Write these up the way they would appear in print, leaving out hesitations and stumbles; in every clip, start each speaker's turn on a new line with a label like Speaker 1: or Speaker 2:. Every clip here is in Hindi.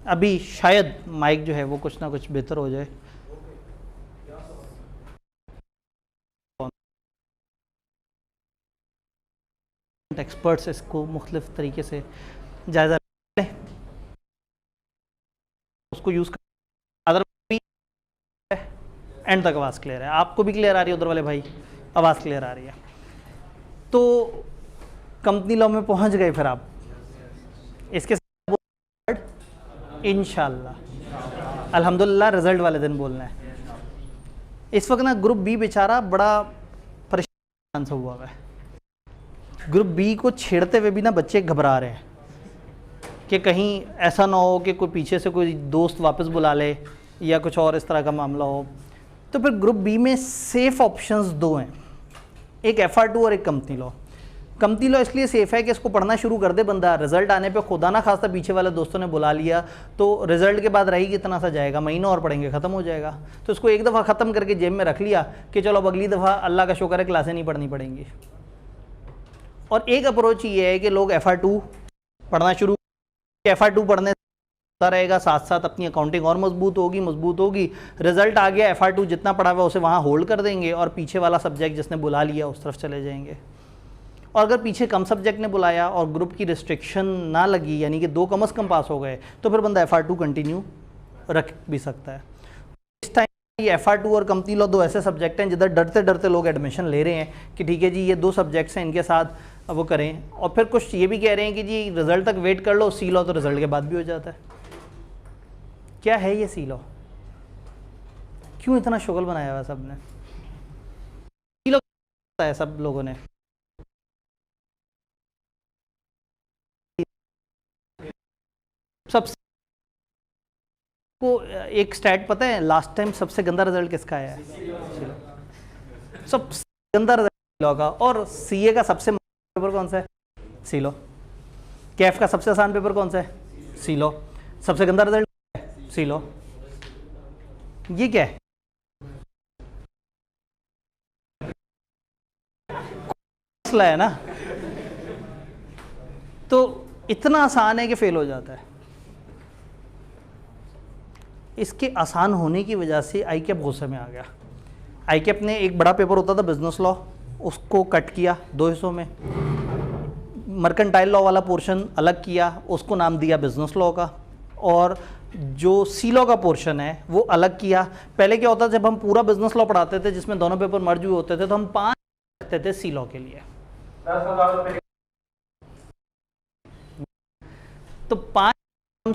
Speaker 1: अभी शायद माइक जो है वो कुछ ना कुछ बेहतर हो जाए। एक्सपर्ट्स इसको मुख्तलिफ तरीके से जायज़ा लें, उसको यूज़ कर। अदर एंड तक आवाज़ क्लियर है, आपको भी क्लियर आ रही है उधर वाले भाई? आवाज़ क्लियर आ रही है। तो कंपनी लॉ में पहुंच गए फिर आप, इसके साथ इंशाल्लाह अल्हम्दुलिल्लाह रिजल्ट वाले दिन बोलना है। इस वक्त ना ग्रुप बी बेचारा बड़ा परेशान से हुआ है। ग्रुप बी को छेड़ते हुए भी ना बच्चे घबरा रहे हैं कि कहीं ऐसा ना हो कि कोई पीछे से कोई दोस्त वापस बुला ले या कुछ और इस तरह का मामला हो। तो फिर ग्रुप बी में सेफ़ ऑप्शंस दो हैं, एक FR2 और एक कंपनी लॉ। कंपनी लॉ इसलिए सेफ़ है कि इसको पढ़ना शुरू कर दे बंदा, रिजल्ट आने पे खुदा ना खास्ता पीछे वाले दोस्तों ने बुला लिया तो रिजल्ट के बाद रहेगी कितना सा जाएगा, महीना और पढ़ेंगे ख़त्म हो जाएगा। तो इसको एक दफ़ा ख़त्म करके जेब में रख लिया कि चलो अब अगली दफ़ा अल्लाह का शुक्र है क्लासें नहीं पढ़नी पड़ेंगी। और एक अप्रोच ये है कि लोग FR2 पढ़ना शुरू, FR2 पढ़ने रहेगा, साथ साथ अपनी अकाउंटिंग और मजबूत होगी। रिजल्ट आ गया, FR2 जितना पढ़ा हुआ उसे वहाँ होल्ड कर देंगे और पीछे वाला सब्जेक्ट जिसने बुला लिया उस तरफ चले जाएंगे। और अगर पीछे कम सब्जेक्ट ने बुलाया और ग्रुप की रिस्ट्रिक्शन ना लगी, यानी कि 2 कम अज़ कम पास हो गए, तो फिर बंदा FR2 कंटिन्यू रख भी सकता है। इस टाइम ये FR2 और कंपनी लॉ 2 ऐसे सब्जेक्ट हैं जिधर डरते डरते लोग एडमिशन ले रहे हैं कि ठीक है जी ये 2 सब्जेक्ट्स हैं, इनके साथ वो करें। और फिर कुछ ये भी कह रहे हैं कि जी रिज़ल्ट तक वेट कर लो, सी लॉ तो रिज़ल्ट के बाद भी हो जाता है। क्या है ये सी लॉ? क्यों इतना शुगल बनाया हुआ सब ने? सी लॉ है सब लोगों ने, सबसे को एक स्टैट पता है लास्ट टाइम सबसे गंदा रिजल्ट किसका आया है? सबसे गंदा रिजल्ट सी लॉ का। और CA का सबसे पेपर कौन सा है? सी लॉ। कैफ का सबसे आसान पेपर कौन सा है? सी लॉ। सबसे गंदा रिजल्ट है? सी लॉ। ये क्या है? मसला है ना। तो इतना आसान है कि फेल हो जाता है। इसके आसान होने की वजह से ICAP गुस्से में आ गया। ICAP ने एक बड़ा पेपर होता था बिजनेस लॉ, उसको कट किया 2 हिस्सों में। मर्केंटाइल लॉ वाला पोर्शन अलग किया, उसको नाम दिया बिजनेस लॉ का, और जो सी लॉ का पोर्शन है वो अलग किया। पहले क्या होता था, जब हम पूरा बिजनेस लॉ पढ़ाते थे जिसमें दोनों पेपर मर्ज हुए होते थे, तो हम 5 रखते थे सी लॉ के लिए। तो 5 हम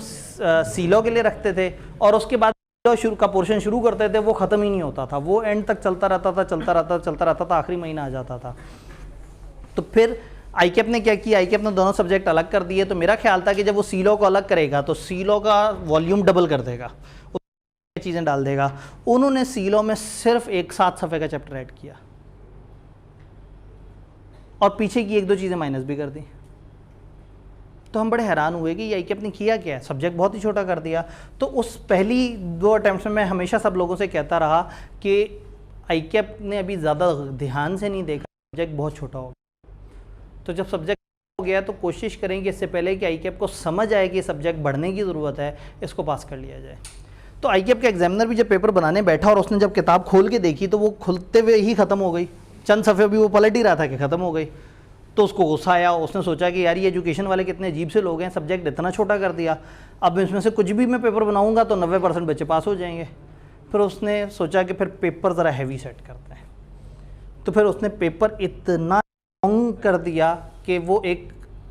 Speaker 1: सी लॉ के लिए रखते थे, और उसके बाद लॉ शुरू का पोर्शन शुरू करते थे, वो ख़त्म ही नहीं होता था, वो एंड तक चलता रहता था, आखिरी महीना आ जाता था। तो फिर ICAP ने क्या किया, ICAP ने दोनों सब्जेक्ट अलग कर दिए। तो मेरा ख्याल था कि जब वो सी लॉ को अलग करेगा तो सी लॉ का वॉल्यूम डबल कर देगा, चीज़ें डाल देगा। उन्होंने सी लॉ में सिर्फ एक 7 सफ़े का चैप्टर ऐड किया और पीछे की 1-2 चीज़ें माइनस भी कर दी। तो हम बड़े हैरान हुए कि ये ICAP ने किया क्या है, सब्जेक्ट बहुत ही छोटा कर दिया। तो उस पहली 2 अटैम्प्ट में मैं हमेशा सब लोगों से कहता रहा कि ICAP ने अभी ज़्यादा ध्यान से नहीं देखा, सब्जेक्ट बहुत छोटा हो। तो जब सब्जेक्ट हो गया तो कोशिश करेंगे इससे पहले कि ICAP को समझ आए कि सब्जेक्ट बढ़ने की ज़रूरत है, इसको पास कर लिया जाए। तो ICAP का एग्जामिनर भी जब पेपर बनाने बैठा और उसने जब किताब खोल के देखी तो वो खुलते हुए ही ख़त्म हो गई, चंद सफ़े भी वो पलट ही रहा था कि ख़त्म हो गई। तो उसको गुस्सा आया, उसने सोचा कि यार ये एजुकेशन वाले कितने अजीब से लोग हैं, सब्जेक्ट इतना छोटा कर दिया, अब इसमें से कुछ भी मैं पेपर बनाऊंगा तो 90% बच्चे पास हो जाएंगे। फिर उसने सोचा कि फिर पेपर ज़रा हैवी सेट करते हैं। तो फिर उसने पेपर इतना लॉन्ग कर दिया कि वो एक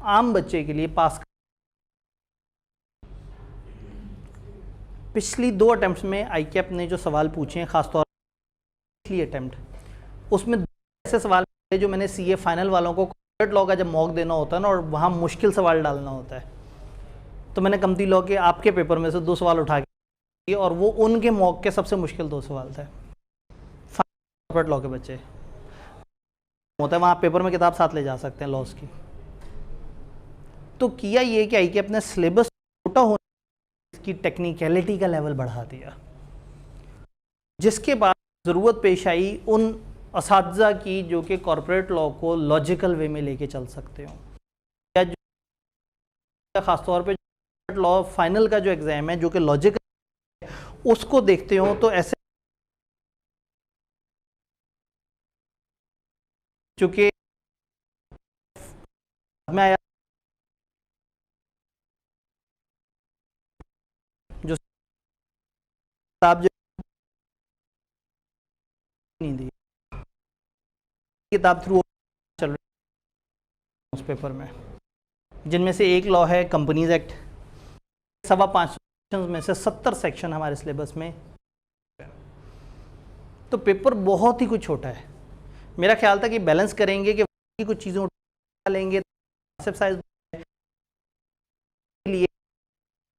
Speaker 1: आम बच्चे के लिए पास। पिछली 2 अटैम्प्ट्स में ICAP ने जो सवाल पूछे हैं, ख़ासतौर पर पिछली अटैम्प्ट, उसमें 2 ऐसे सवाल जो मैंने CA फाइनल वालों को कॉर्पोरेट लॉ का जब मॉक देना होता है ना और वहाँ मुश्किल सवाल डालना होता है, तो मैंने कंपनी लॉ के आपके पेपर में से 2 सवाल उठा के, और वो उनके मॉक के सबसे मुश्किल 2 सवाल थे। कॉर्पोरेट लॉ के बच्चे होता है वहाँ पेपर में किताब साथ ले जा सकते हैं लॉस की। तो किया ये कि ICAP ने सिलेबस छोटा होने की टेक्निकलिटी का लेवल बढ़ा दिया, जिसके बाद ज़रूरत पेश आई उन असातिज़ा की जो कि कॉर्पोरेट लॉ को लॉजिकल वे में लेके चल सकते हो, या जो ख़ासतौर पे लॉ फाइनल का जो एग्जाम है जो कि लॉजिक उसको देखते हो तो ऐसे चूंकि में आया जो किताब जो नहीं दी किताब थ्रू चल रही है उस पेपर में, जिनमें से एक लॉ है कंपनीज एक्ट, 5.25 सेक्शन में से 70 सेक्शन हमारे सिलेबस में, तो पेपर बहुत ही कुछ छोटा है। मेरा ख्याल था कि बैलेंस करेंगे कि कुछ चीज़ें उठा लेंगे साइज लिए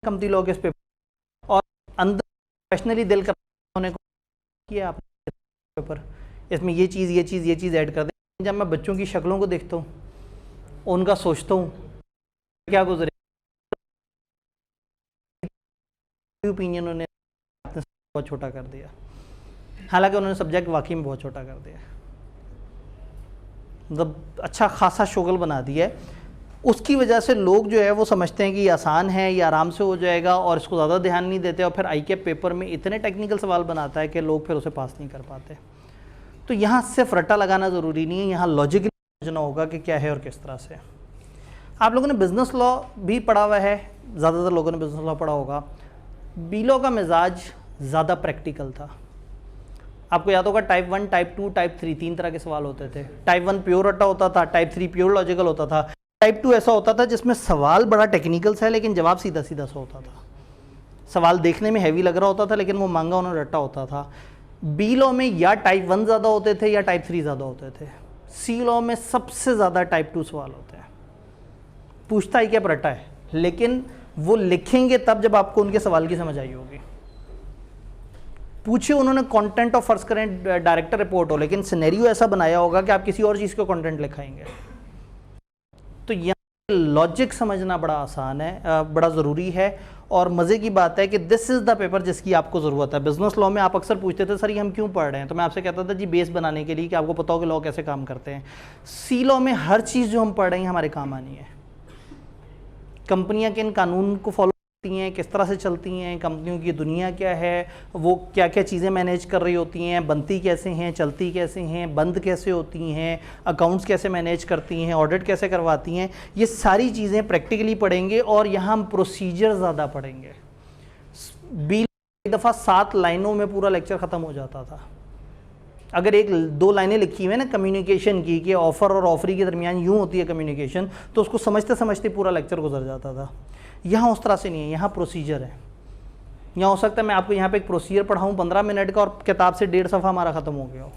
Speaker 1: कंपनी लॉ के इस पेपर और अंदर प्रोफेशनली दिल कर होने को किया आपने पेपर, इसमें ये चीज़ ऐड कर दें। जब मैं बच्चों की शक्लों को देखता हूँ, उनका सोचता हूँ क्या गुजरे ओपिनियन, उन्होंने बहुत छोटा कर दिया, हालांकि उन्होंने सब्जेक्ट वाकई में बहुत छोटा कर दिया, मतलब अच्छा खासा शोगल बना दिया है। उसकी वजह से लोग जो है वो समझते हैं कि ये आसान है, ये आराम से हो जाएगा और इसको ज़्यादा ध्यान नहीं देते, और फिर ICAP पेपर में इतने टेक्निकल सवाल बनाता है कि लोग फिर उसे पास नहीं कर पाते। तो यहाँ सिर्फ रट्टा लगाना ज़रूरी नहीं है, यहाँ लॉजिकली समझना होगा कि क्या है और किस तरह से। आप लोगों ने बिज़नेस लॉ भी पढ़ा हुआ है, ज़्यादातर लोगों ने बिज़नेस लॉ पढ़ा होगा। बी लॉ का मिजाज ज़्यादा प्रैक्टिकल था। आपको याद होगा टाइप 1, टाइप 2, टाइप 3 तीन तरह के सवाल होते थे। टाइप 1 प्योर रट्टा होता था, टाइप 3 प्योर लॉजिकल होता था, टाइप 2 ऐसा होता था जिसमें सवाल बड़ा टेक्निकल सा है लेकिन जवाब सीधा सीधा सा होता था। सवाल देखने में हैवी लग रहा होता था लेकिन वो मांगा उन्होंने रट्टा होता था। बी लॉ में या टाइप 1 ज़्यादा होते थे या टाइप 3 ज़्यादा होते थे। सी लॉ में सबसे ज़्यादा टाइप 2 सवाल होते हैं। पूछता ही क्या रट्टा है, लेकिन वो लिखेंगे तब जब आपको उनके सवाल की समझ आई होगी। पूछिए उन्होंने content of first current director report हो, लेकिन सिनेरियो ऐसा बनाया होगा कि आप किसी और चीज़ को कंटेंट लिखाएंगे। तो यहाँ लॉजिक समझना बड़ा आसान है, बड़ा ज़रूरी है, और मज़े की बात है कि दिस इज़ द पेपर जिसकी आपको ज़रूरत है। बिजनेस लॉ में आप अक्सर पूछते थे सर ये हम क्यों पढ़ रहे हैं, तो मैं आपसे कहता था जी बेस बनाने के लिए कि आपको पता हो कि लॉ कैसे काम करते हैं। सी लॉ में हर चीज़ जो हम पढ़ रहे हैं हमारे काम आनी है। कंपनियां किन कानून को फॉलो करती हैं, किस तरह से चलती हैं, कंपनियों की दुनिया क्या है, वो क्या क्या चीज़ें मैनेज कर रही होती हैं, बनती कैसे हैं, चलती कैसे हैं, बंद कैसे होती हैं, अकाउंट्स कैसे मैनेज करती हैं, ऑडिट कैसे करवाती हैं, ये सारी चीज़ें प्रैक्टिकली पढ़ेंगे। और यहाँ हम प्रोसीजर ज़्यादा पढ़ेंगे। एक दफ़ा 7 लाइनों में पूरा लेक्चर ख़त्म हो जाता था। अगर 1-2 लाइनें लिखी हुई है ना कम्युनिकेशन की, कि ऑफ़र और ऑफरी के दरमियान यूँ होती है कम्युनिकेशन, तो उसको समझते समझते पूरा लेक्चर गुजर जाता था। यहाँ उस तरह से नहीं है, यहाँ प्रोसीजर है। यहाँ हो सकता है मैं आपको यहाँ पे एक प्रोसीजर पढ़ाऊँ 15 मिनट का और किताब से 1.5 सफ़ा हमारा ख़त्म हो गया हो।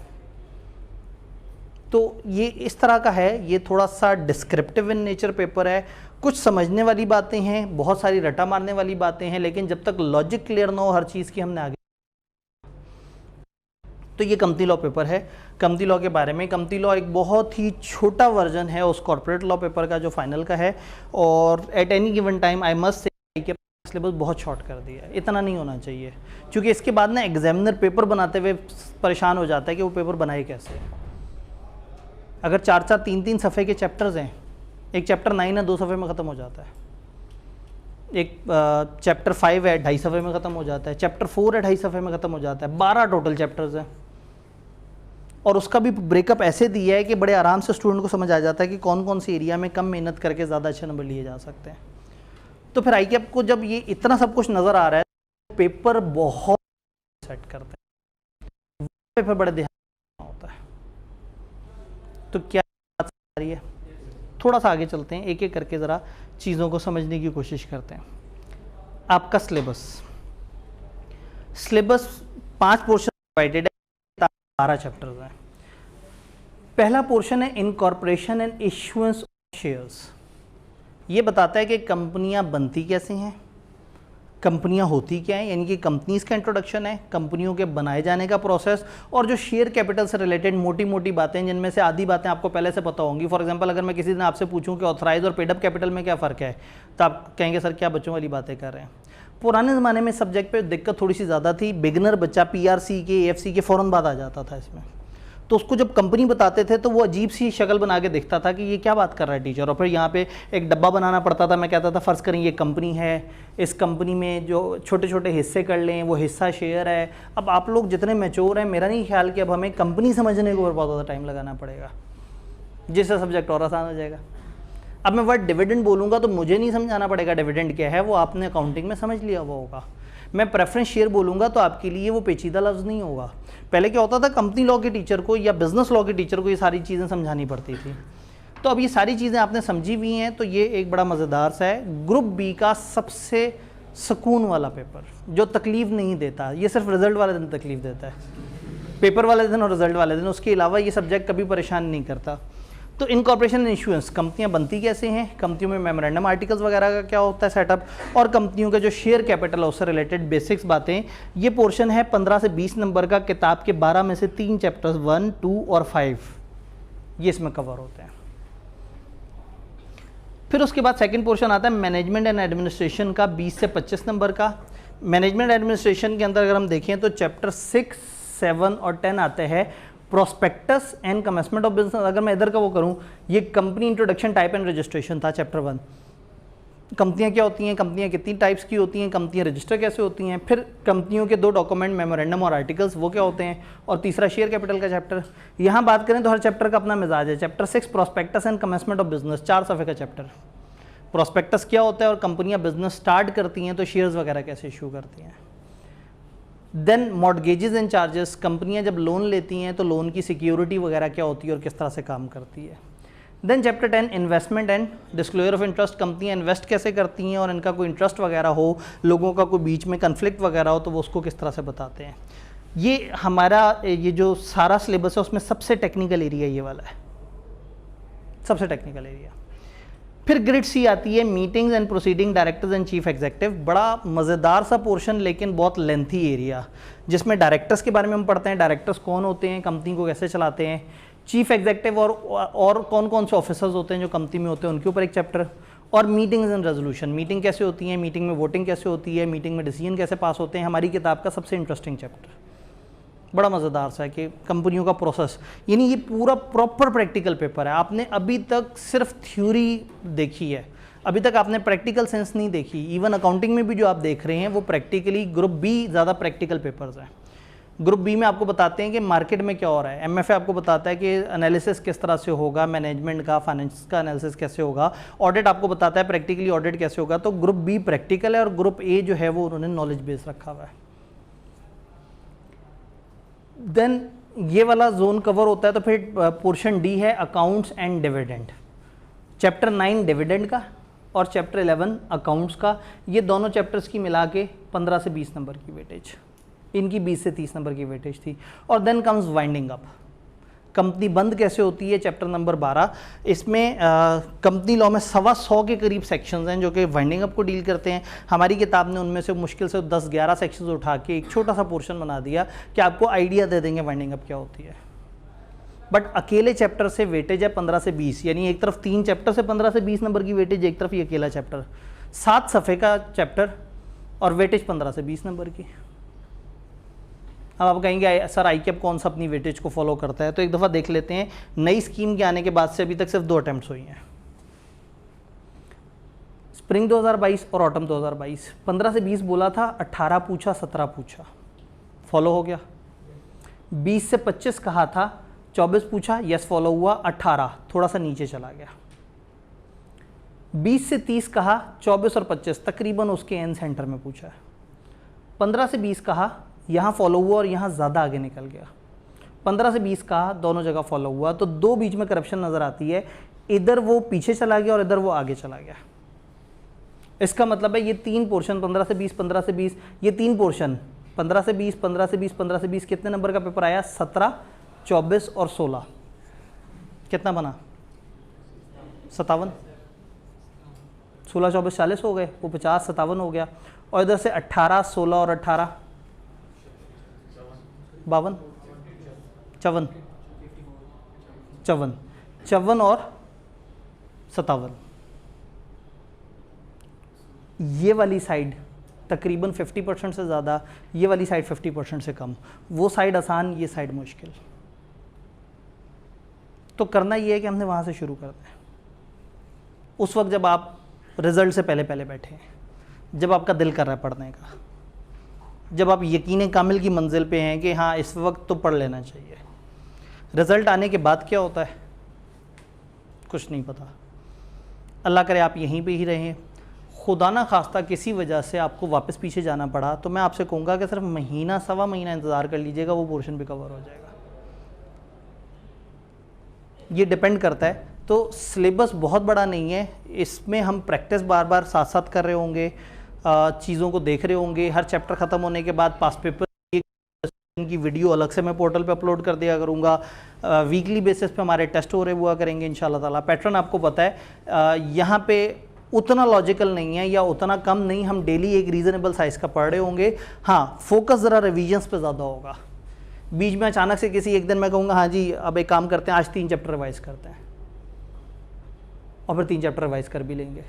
Speaker 1: तो ये इस तरह का है, ये थोड़ा सा डिस्क्रिप्टिव इन नेचर पेपर है। कुछ समझने वाली बातें हैं, बहुत सारी रटा मारने वाली बातें हैं, लेकिन जब तक लॉजिक क्लियर ना हो हर चीज़ की हमने आगे। तो ये कंपनी लॉ पेपर है। कंपनी लॉ के बारे में, कंपनी लॉ एक बहुत ही छोटा वर्जन है उस कॉर्पोरेट लॉ पेपर का जो फाइनल का है, और at any given time I must say कि सिलेबस बहुत शॉर्ट कर दिया है। इतना नहीं होना चाहिए, क्योंकि इसके बाद ना एग्जामिनर पेपर बनाते हुए परेशान हो जाता है कि वो पेपर बनाए कैसे। अगर 4-4, 3-3 सफ़े के चैप्टर्स हैं, एक चैप्टर 9 है 2 सफ़े में ख़त्म हो जाता है, एक चैप्टर 5 है 2.5 सफ़े में ख़त्म हो जाता है, चैप्टर 4 है 2.5 सफ़े में ख़त्म हो जाता है, 12 टोटल चैप्टर्स हैं। और उसका भी ब्रेकअप ऐसे दिया है कि बड़े आराम से स्टूडेंट को समझ आ जाता है कि कौन कौन सी एरिया में कम मेहनत करके ज़्यादा अच्छे नंबर लिए जा सकते हैं। तो फिर ICAP को जब ये इतना सब कुछ नज़र आ रहा है, तो पेपर बहुत सेट करते हैं, पेपर बड़े ध्यान होता है। तो क्या बात आ रही है, थोड़ा सा आगे चलते हैं, एक एक करके ज़रा चीज़ों को समझने की कोशिश करते हैं। आपका सिलेबस 5 पोर्शन डिवाइडेड है, 12 चैप्टर्स हैं। पहला पोर्शन है incorporation and issuance of shares. ये बताता है कि कंपनियां बनती कैसे हैं, कंपनियां होती क्या हैं, यानी कि कंपनीज का इंट्रोडक्शन है, कंपनियों के बनाए जाने का प्रोसेस, और जो शेयर कैपिटल से रिलेटेड मोटी मोटी बातें, जिनमें से आधी बातें आपको पहले से पता होंगी। फॉर एग्जांपल अगर मैं किसी दिन आपसे पूछूं कि ऑथराइज और पेड अप कैपिटल में क्या फ़र्क है, तो आप कहेंगे सर क्या बच्चों वाली बातें कर रहे हैं। पुराने ज़माने में सब्जेक्ट पे दिक्कत थोड़ी सी ज़्यादा थी, बिगनर बच्चा PRC के AFC के फ़ौरन बाद आ जाता था इसमें। तो उसको जब कंपनी बताते थे तो वो अजीब सी शक्ल बना के दिखता था कि ये क्या बात कर रहा है टीचर। और फिर यहाँ पे एक डब्बा बनाना पड़ता था। मैं कहता था फ़र्ज़ करें ये कंपनी है, इस कंपनी में जो छोटे छोटे हिस्से कर लें वो हिस्सा शेयर है। अब आप लोग जितने मैच्योर हैं, मेरा नहीं ख्याल कि अब हमें कंपनी समझने को बहुत ज़्यादा टाइम लगाना पड़ेगा, जिससे सब्जेक्ट और आसान हो जाएगा। अब मैं वर्ड डिविडेंड बोलूँगा तो मुझे नहीं समझाना पड़ेगा डिविडेंड क्या है, वो आपने अकाउंटिंग में समझ लिया हुआ होगा। मैं प्रेफरेंस शेयर बोलूँगा तो आपके लिए वो पेचीदा लफ्ज़ नहीं होगा। पहले क्या होता था, कंपनी लॉ के टीचर को या बिजनेस लॉ के टीचर को ये सारी चीज़ें समझानी पड़ती थी। तो अब ये सारी चीज़ें आपने समझी हुई हैं, तो ये एक बड़ा मज़ेदार सा है। ग्रुप बी का सबसे सुकून वाला पेपर जो तकलीफ़ नहीं देता, ये सिर्फ रिज़ल्ट वाले दिन तकलीफ़ देता है, पेपर वाले दिन और रिज़ल्ट वाले दिन। उसके अलावा ये सब्जेक्ट कभी परेशान नहीं करता। तो इनकॉर्पोरेशन एंड इशुएंस, कंपनियां बनती कैसे हैं, कंपनियों में मेमोरेंडम आर्टिकल्स वगैरह का क्या होता है सेटअप, और कंपनियों का जो शेयर कैपिटल है उससे रिलेटेड बेसिक्स बातें। ये पोर्शन है 15 से 20 नंबर का। किताब के 12 में से 3 चैप्टर्स 1, 2 और 5 ये इसमें कवर होते हैं। फिर उसके बाद सेकंड पोर्शन आता है मैनेजमेंट एंड एडमिनिस्ट्रेशन का, 20 से 25 नंबर का। मैनेजमेंट एडमिनिस्ट्रेशन के अंदर अगर हम देखें तो चैप्टर 6, 7 और 10 आते हैं। Prospectus and commencement of business, अगर मैं इधर का वो करूं, ये company introduction type and registration था चैप्टर 1। कंपनियां क्या होती हैं, कंपनियां कितनी टाइप्स की होती हैं, कंपनियां रजिस्टर कैसे होती हैं, फिर कंपनियों के 2 डॉक्यूमेंट मेमोरेंडम और आर्टिकल्स वो क्या होते हैं, और तीसरा शेयर कैपिटल का चैप्टर। यहाँ बात करें तो हर चैप्टर का अपना मिजाज है। Chapter 6 prospectus and commencement of business, 4 सफ़े का चैप्टर। प्रोस्पेक्टस क्या होता है और कंपनियां बिजनेस स्टार्ट करती हैं तो शेयर्स वगैरह कैसे इशू करती हैं। देन मॉर्टगेजेस एंड चार्जेस, कंपनियां जब लोन लेती हैं तो लोन की सिक्योरिटी वगैरह क्या होती है और किस तरह से काम करती है। Then chapter 10 investment and disclosure of interest, कंपनियां इन्वेस्ट कैसे करती हैं और इनका कोई इंटरेस्ट वगैरह हो, लोगों का कोई बीच में कन्फ्लिक्ट वगैरह हो तो वो उसको किस तरह से बताते हैं। ये हमारा ये जो सारा सिलेबस है उसमें सबसे टेक्निकल एरिया ये वाला है, सबसे टेक्निकल एरिया। फिर ग्रिड सी आती है, meetings and proceeding directors and chief executive, बड़ा मज़ेदार सा पोर्शन लेकिन बहुत लेंथी एरिया, जिसमें डायरेक्टर्स के बारे में हम पढ़ते हैं, डायरेक्टर्स कौन होते हैं, कंपनी को कैसे चलाते हैं, चीफ एग्जीक्यूटिव और कौन कौन से ऑफिसर्स होते हैं जो कंपनी में होते हैं उनके ऊपर एक चैप्टर, और मीटिंग्स एंड रेजोल्यूशन, मीटिंग कैसे होती है, मीटिंग में वोटिंग कैसे होती है, मीटिंग में डिसीजन कैसे पास होते हैं। हमारी किताब का सबसे इंटरेस्टिंग चैप्टर, बड़ा मज़ेदार सा है कि कंपनियों का प्रोसेस, यानी ये पूरा प्रॉपर प्रैक्टिकल पेपर है। आपने अभी तक सिर्फ थ्योरी देखी है, अभी तक आपने प्रैक्टिकल सेंस नहीं देखी। इवन अकाउंटिंग में भी जो आप देख रहे हैं वो प्रैक्टिकली, ग्रुप बी ज़्यादा प्रैक्टिकल पेपर्स हैं। ग्रुप बी में आपको बताते हैं कि मार्केट में क्या हो रहा है, एमएफए आपको बताता है कि एनालिसिस किस तरह से होगा, मैनेजमेंट का, फाइनेंस का एनालिसिस कैसे होगा, ऑडिट आपको बताता है प्रैक्टिकली ऑडिट कैसे होगा। तो ग्रुप बी प्रैक्टिकल है और ग्रुप ए जो है वो उन्होंने नॉलेज बेस रखा हुआ है। देन ये वाला जोन कवर होता है। तो फिर पोर्शन डी है accounts and dividend, chapter 9 dividend का और चैप्टर 11 अकाउंट्स का। ये दोनों चैप्टर्स की मिला के 15 से 20 नंबर की वेटेज, इनकी 20 से 30 नंबर की वेटेज थी। और then comes winding up, company बंद कैसे होती है, चैप्टर नंबर 12। इसमें कंपनी लॉ में 125 के करीब सेक्शंस हैं जो कि वाइंडिंग अप को डील करते हैं। हमारी किताब ने उनमें से मुश्किल से 10-11 सेक्शंस उठा के एक छोटा सा पोर्शन बना दिया कि आपको आइडिया दे देंगे वाइंडिंग अप क्या होती है। बट अकेले चैप्टर से वेटेज है 15 से 20, यानी एक तरफ 3 चैप्टर से 15 से 20 नंबर की वेटेज, एक तरफ ये अकेला चैप्टर, 7 सफ़े का चैप्टर और वेटेज 15 से 20 नंबर की। अब आप कहेंगे सर आईकेप कौन सा अपनी वेटेज को फॉलो करता है, तो एक दफ़ा देख लेते हैं। नई स्कीम के आने के बाद से अभी तक सिर्फ 2 अटैम्प्ट्स हुई हैं, स्प्रिंग 2022 और ऑटम 2022। 15 से 20 बोला था, 18 पूछा, 17 पूछा, फॉलो हो गया। 20 से 25 कहा था, 24 पूछा, यस फॉलो हुआ, 18 थोड़ा सा नीचे चला गया। 20 से 30 कहा, 24 और 25 तकरीबन उसके एंड सेंटर में पूछा है। 15 से 20 कहा, यहाँ फॉलो हुआ और यहाँ ज़्यादा आगे निकल गया। 15 से 20 कहा, दोनों जगह फॉलो हुआ, तो 2 बीच में करप्शन नज़र आती है, इधर वो पीछे चला गया और इधर वो आगे चला गया। इसका मतलब है ये 3 पोर्शन 15 से 20, 15 से 20, ये 3 पोर्शन 15 से 20, 15 से 20, 15 से 20 कितने नंबर का पेपर आया, 17, 24 और 16, कितना बना, 57, 16, 24, 40 हो गए, वो 50, 57 हो गया। और इधर से 18, 16 और 18 52, 54, 54 और 57। ये वाली साइड तकरीबन 50% से ज़्यादा, ये वाली साइड 50% से कम। वो साइड आसान, ये साइड मुश्किल। तो करना ये है कि हमने वहाँ से शुरू करना है, उस वक्त जब आप रिज़ल्ट से पहले पहले बैठे हैं, जब आपका दिल कर रहा है पढ़ने का, जब आप यकीन कामिल की मंजिल पे हैं कि हाँ इस वक्त तो पढ़ लेना चाहिए। रिज़ल्ट आने के बाद क्या होता है कुछ नहीं पता। अल्लाह करे आप यहीं पे ही रहें, खुदा ना खास्ता किसी वजह से आपको वापस पीछे जाना पड़ा, तो मैं आपसे कहूँगा कि सिर्फ महीना सवा महीना इंतज़ार कर लीजिएगा, वो पोर्शन भी कवर हो जाएगा। ये डिपेंड करता है। तो सिलेबस बहुत बड़ा नहीं है, इसमें हम प्रैक्टिस बार बार साथ साथ कर रहे होंगे, चीज़ों को देख रहे होंगे। हर चैप्टर ख़त्म होने के बाद पास पेपर की वीडियो अलग से मैं पोर्टल पे अपलोड कर दिया करूँगा। वीकली बेसिस पे हमारे टेस्ट हो रहे हुआ करेंगे इंशाल्लाह ताला। पैटर्न आपको पता है, यहाँ पे उतना लॉजिकल नहीं है या उतना कम नहीं, हम डेली एक रीज़नेबल साइज़ का पढ़ रहे होंगे। हाँ, फोकस ज़रा रिविजन्स पे ज़्यादा होगा। बीच में अचानक से किसी एक दिन मैं कहूँगा हाँ जी अब एक काम करते हैं, आज 3 चैप्टर रिवाइज़ करते हैं, और फिर 3 चैप्टर रिवाइज़ कर भी लेंगे।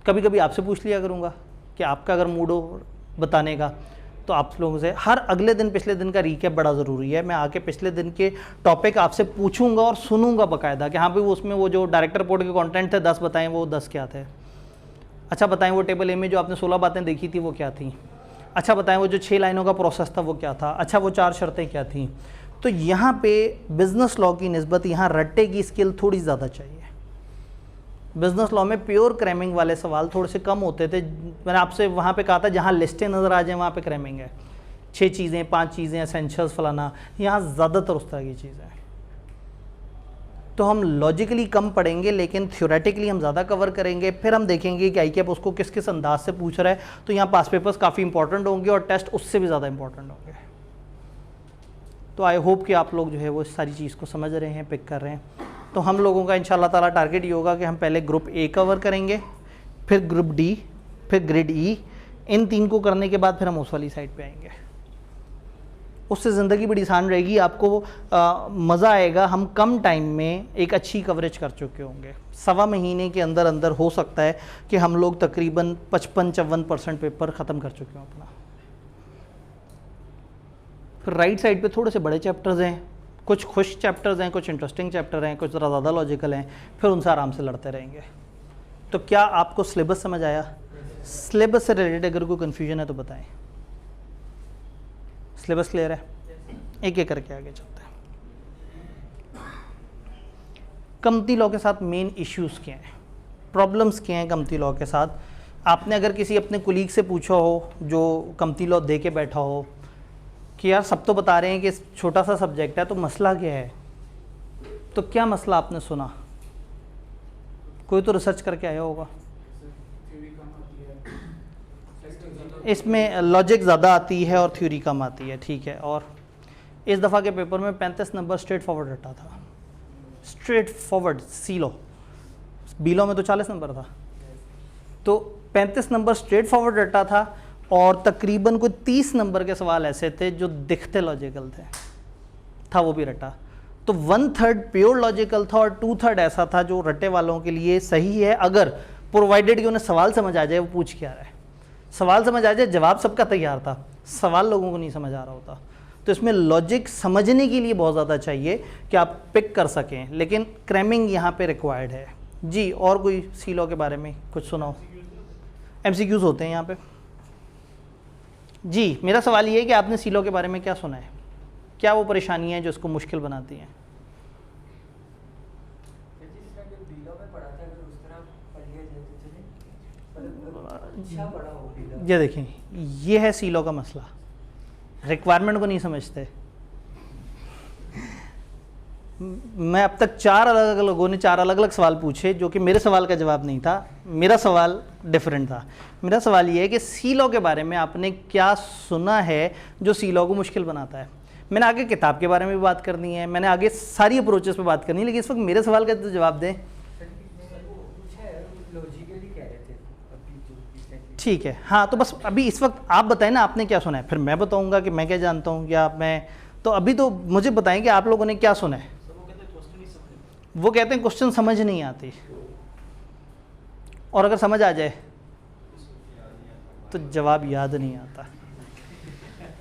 Speaker 1: कभी कभी आपसे पूछ लिया करूँगा कि आपका अगर मूड हो बताने का, तो आप लोगों से हर अगले दिन पिछले दिन का रीकैप बड़ा ज़रूरी है। मैं आके पिछले दिन के टॉपिक आपसे पूछूंगा और सुनूंगा बाकायदा कि हाँ भाई वो उसमें वो जो डायरेक्टर रिपोर्ट के कंटेंट थे 10 बताएं, वो 10 क्या थे। अच्छा बताएं वो टेबल ए में जो आपने 16 बातें देखी थी वो क्या थी। अच्छा बताएं वो जो 6 लाइनों का प्रोसेस था वो क्या था। अच्छा वो 4 शर्तें क्या थी। तो यहाँ पे बिज़नेस लॉ की निस्बत यहाँ रट्टे की स्किल थोड़ी ज़्यादा चाहिए। बिज़नेस लॉ में प्योर क्रैमिंग वाले सवाल थोड़े से कम होते थे। मैंने आपसे वहाँ पे कहा था जहाँ लिस्टें नज़र आ जाएँ वहाँ पे क्रैमिंग है, 6 चीज़ें 5 चीज़ें एसेंशियल्स फलाना, यहाँ ज़्यादातर उस तरह की चीज़ें हैं। तो हम लॉजिकली कम पढ़ेंगे लेकिन थ्योरेटिकली हम ज़्यादा कवर करेंगे। फिर हम देखेंगे कि आईकैप उसको किस किस अंदाज से पूछ रहा है। तो यहाँ पास पेपर्स काफ़ी इंपॉर्टेंट होंगे और टेस्ट उससे भी ज़्यादा इंपॉर्टेंट होंगे। तो आई होप कि आप लोग जो है वो सारी चीज़ को समझ रहे हैं, पिक कर रहे हैं। तो हम लोगों का इंशाल्लाह ताला टारगेट ये होगा कि हम पहले ग्रुप ए कवर करेंगे, फिर ग्रुप डी, फिर ग्रेड ई। इन 3 को करने के बाद फिर हम उस वाली साइड पे आएंगे। उससे ज़िंदगी बड़ी आसान रहेगी, आपको मज़ा आएगा। हम कम टाइम में एक अच्छी कवरेज कर चुके होंगे। सवा महीने के अंदर अंदर हो सकता है कि हम लोग तकरीबन 55-54% पेपर ख़त्म कर चुके हों अपना। फिर राइट साइड पे थोड़े से बड़े चैप्टर्स हैं, कुछ खुश चैप्टर्स हैं, कुछ इंटरेस्टिंग चैप्टर हैं, कुछ ज़रा ज़्यादा लॉजिकल हैं। फिर उनसे आराम से लड़ते रहेंगे। तो क्या आपको सिलेबस समझ आया? सिलेबस से रिलेटेड अगर कोई कन्फ्यूजन है तो बताएं। सिलेबस क्लियर है? एक एक करके आगे चलते हैं। कंपनी लॉ के साथ मेन इश्यूज़ क्या हैं, प्रॉब्लम्स क्या हैं कंपनी लॉ के साथ? आपने अगर किसी अपने कुलीग से पूछा हो जो कंपनी लॉ दे के बैठा हो कि यार सब तो बता रहे हैं कि छोटा सा सब्जेक्ट है, तो मसला क्या है, तो क्या मसला आपने सुना? कोई तो रिसर्च करके आया होगा। इसमें लॉजिक ज़्यादा आती है और थ्योरी कम आती है, ठीक है। और इस दफ़ा के पेपर में 35 नंबर स्ट्रेट फॉरवर्ड रटा था, स्ट्रेट फॉरवर्ड। सी लॉ, बी लॉ में तो 40 नंबर था, तो 35 नंबर स्ट्रेट फॉरवर्ड रटा था। और तकरीबन कोई 30 नंबर के सवाल ऐसे थे जो दिखते लॉजिकल थे, था वो भी रटा। तो 1/3 प्योर लॉजिकल था और 2/3 ऐसा था जो रटे वालों के लिए सही है, अगर प्रोवाइडेड कि उन्हें सवाल समझ आ जाए वो पूछ क्या रहा है। सवाल समझ आ जाए, जवाब सबका तैयार था, सवाल लोगों को नहीं समझ आ रहा होता। तो इसमें लॉजिक समझने के लिए बहुत ज़्यादा चाहिए कि आप पिक कर सकें, लेकिन क्रैमिंग यहाँ पे रिक्वायर्ड है जी। और कोई सी लॉ के बारे में कुछ सुनाओ? MCQs होते हैं यहाँ पे जी। मेरा सवाल ये है कि आपने सी लॉ के बारे में क्या सुना है, क्या वो परेशानियाँ हैं जो इसको मुश्किल बनाती हैं? ये देखें, ये है सी लॉ का मसला, रिक्वायरमेंट को नहीं समझते। मैं अब तक 4 अलग अलग लोगों ने 4 अलग अलग सवाल पूछे जो कि मेरे सवाल का जवाब नहीं था, मेरा सवाल डिफरेंट था। मेरा सवाल ये है कि सी लॉ के बारे में आपने क्या सुना है जो सी लॉ को मुश्किल बनाता है? मैंने आगे किताब के बारे में भी बात करनी है, मैंने आगे सारी अप्रोचेस पे बात करनी है, लेकिन इस वक्त मेरे सवाल का तो जवाब दें। ठीक है, हाँ, तो बस अभी इस वक्त आप बताएं ना आपने क्या सुना है, फिर मैं बताऊंगा कि मैं क्या जानता हूँ या मैं। तो अभी तो मुझे बताएं कि आप लोगों ने क्या सुना है। वो कहते हैं क्वेश्चन समझ नहीं आती, और अगर समझ आ जाए तो जवाब याद नहीं आता।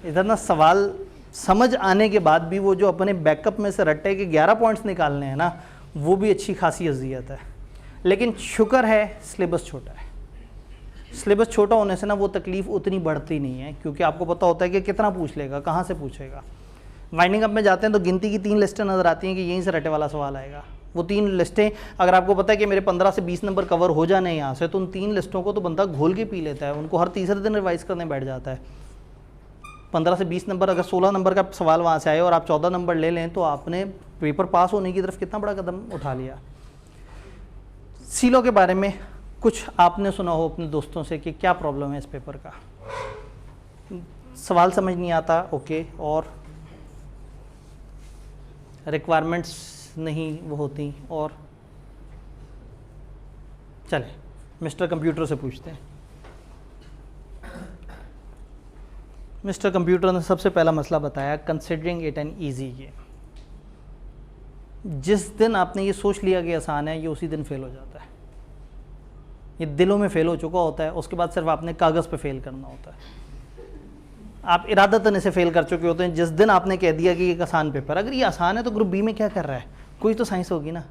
Speaker 1: इधर ना सवाल समझ आने के बाद भी वो जो अपने बैकअप में से रट्टे के 11 पॉइंट्स निकालने हैं ना, वो भी अच्छी खासी अजियत है। लेकिन शुक्र है सिलेबस छोटा है। सिलेबस छोटा होने से ना वो तकलीफ़ उतनी बढ़ती नहीं है, क्योंकि आपको पता होता है कि कितना पूछ लेगा, कहाँ से पूछेगा। वाइंडिंग अप में जाते हैं तो गिनती की 3 लिस्टें नज़र आती हैं कि यहीं से रटे वाला सवाल आएगा। वो 3 लिस्टें अगर आपको पता है कि मेरे 15 से 20 नंबर कवर हो जाने हैं यहाँ से, तो उन 3 लिस्टों को तो बंदा घोल के पी लेता है, उनको हर तीसरे दिन रिवाइज़ करने बैठ जाता है। 15 से 20 नंबर, अगर 16 नंबर का सवाल वहाँ से आए और आप 14 नंबर ले लें, तो आपने पेपर पास होने की तरफ कितना बड़ा कदम उठा लिया। सीलो के बारे में कुछ आपने सुना हो अपने दोस्तों से कि क्या प्रॉब्लम है इस पेपर का, सवाल समझ नहीं आता, ओके, और रिक्वायरमेंट्स नहीं वो होती, और चले मिस्टर कंप्यूटर से पूछते हैं। मिस्टर कंप्यूटर ने सबसे पहला मसला बताया, considering it an easy game. जिस दिन आपने ये सोच लिया कि आसान है, ये उसी दिन फेल हो जाता है। ये दिलों में फेल हो चुका होता है, उसके बाद सिर्फ आपने कागज़ पे फेल करना होता है। आप इरादतन इसे फेल कर चुके होते हैं जिस दिन आपने कह दिया कि ये आसान पेपर। अगर ये आसान है तो ग्रुप बी में क्या कर रहा है? कोई तो साइंस होगी ना,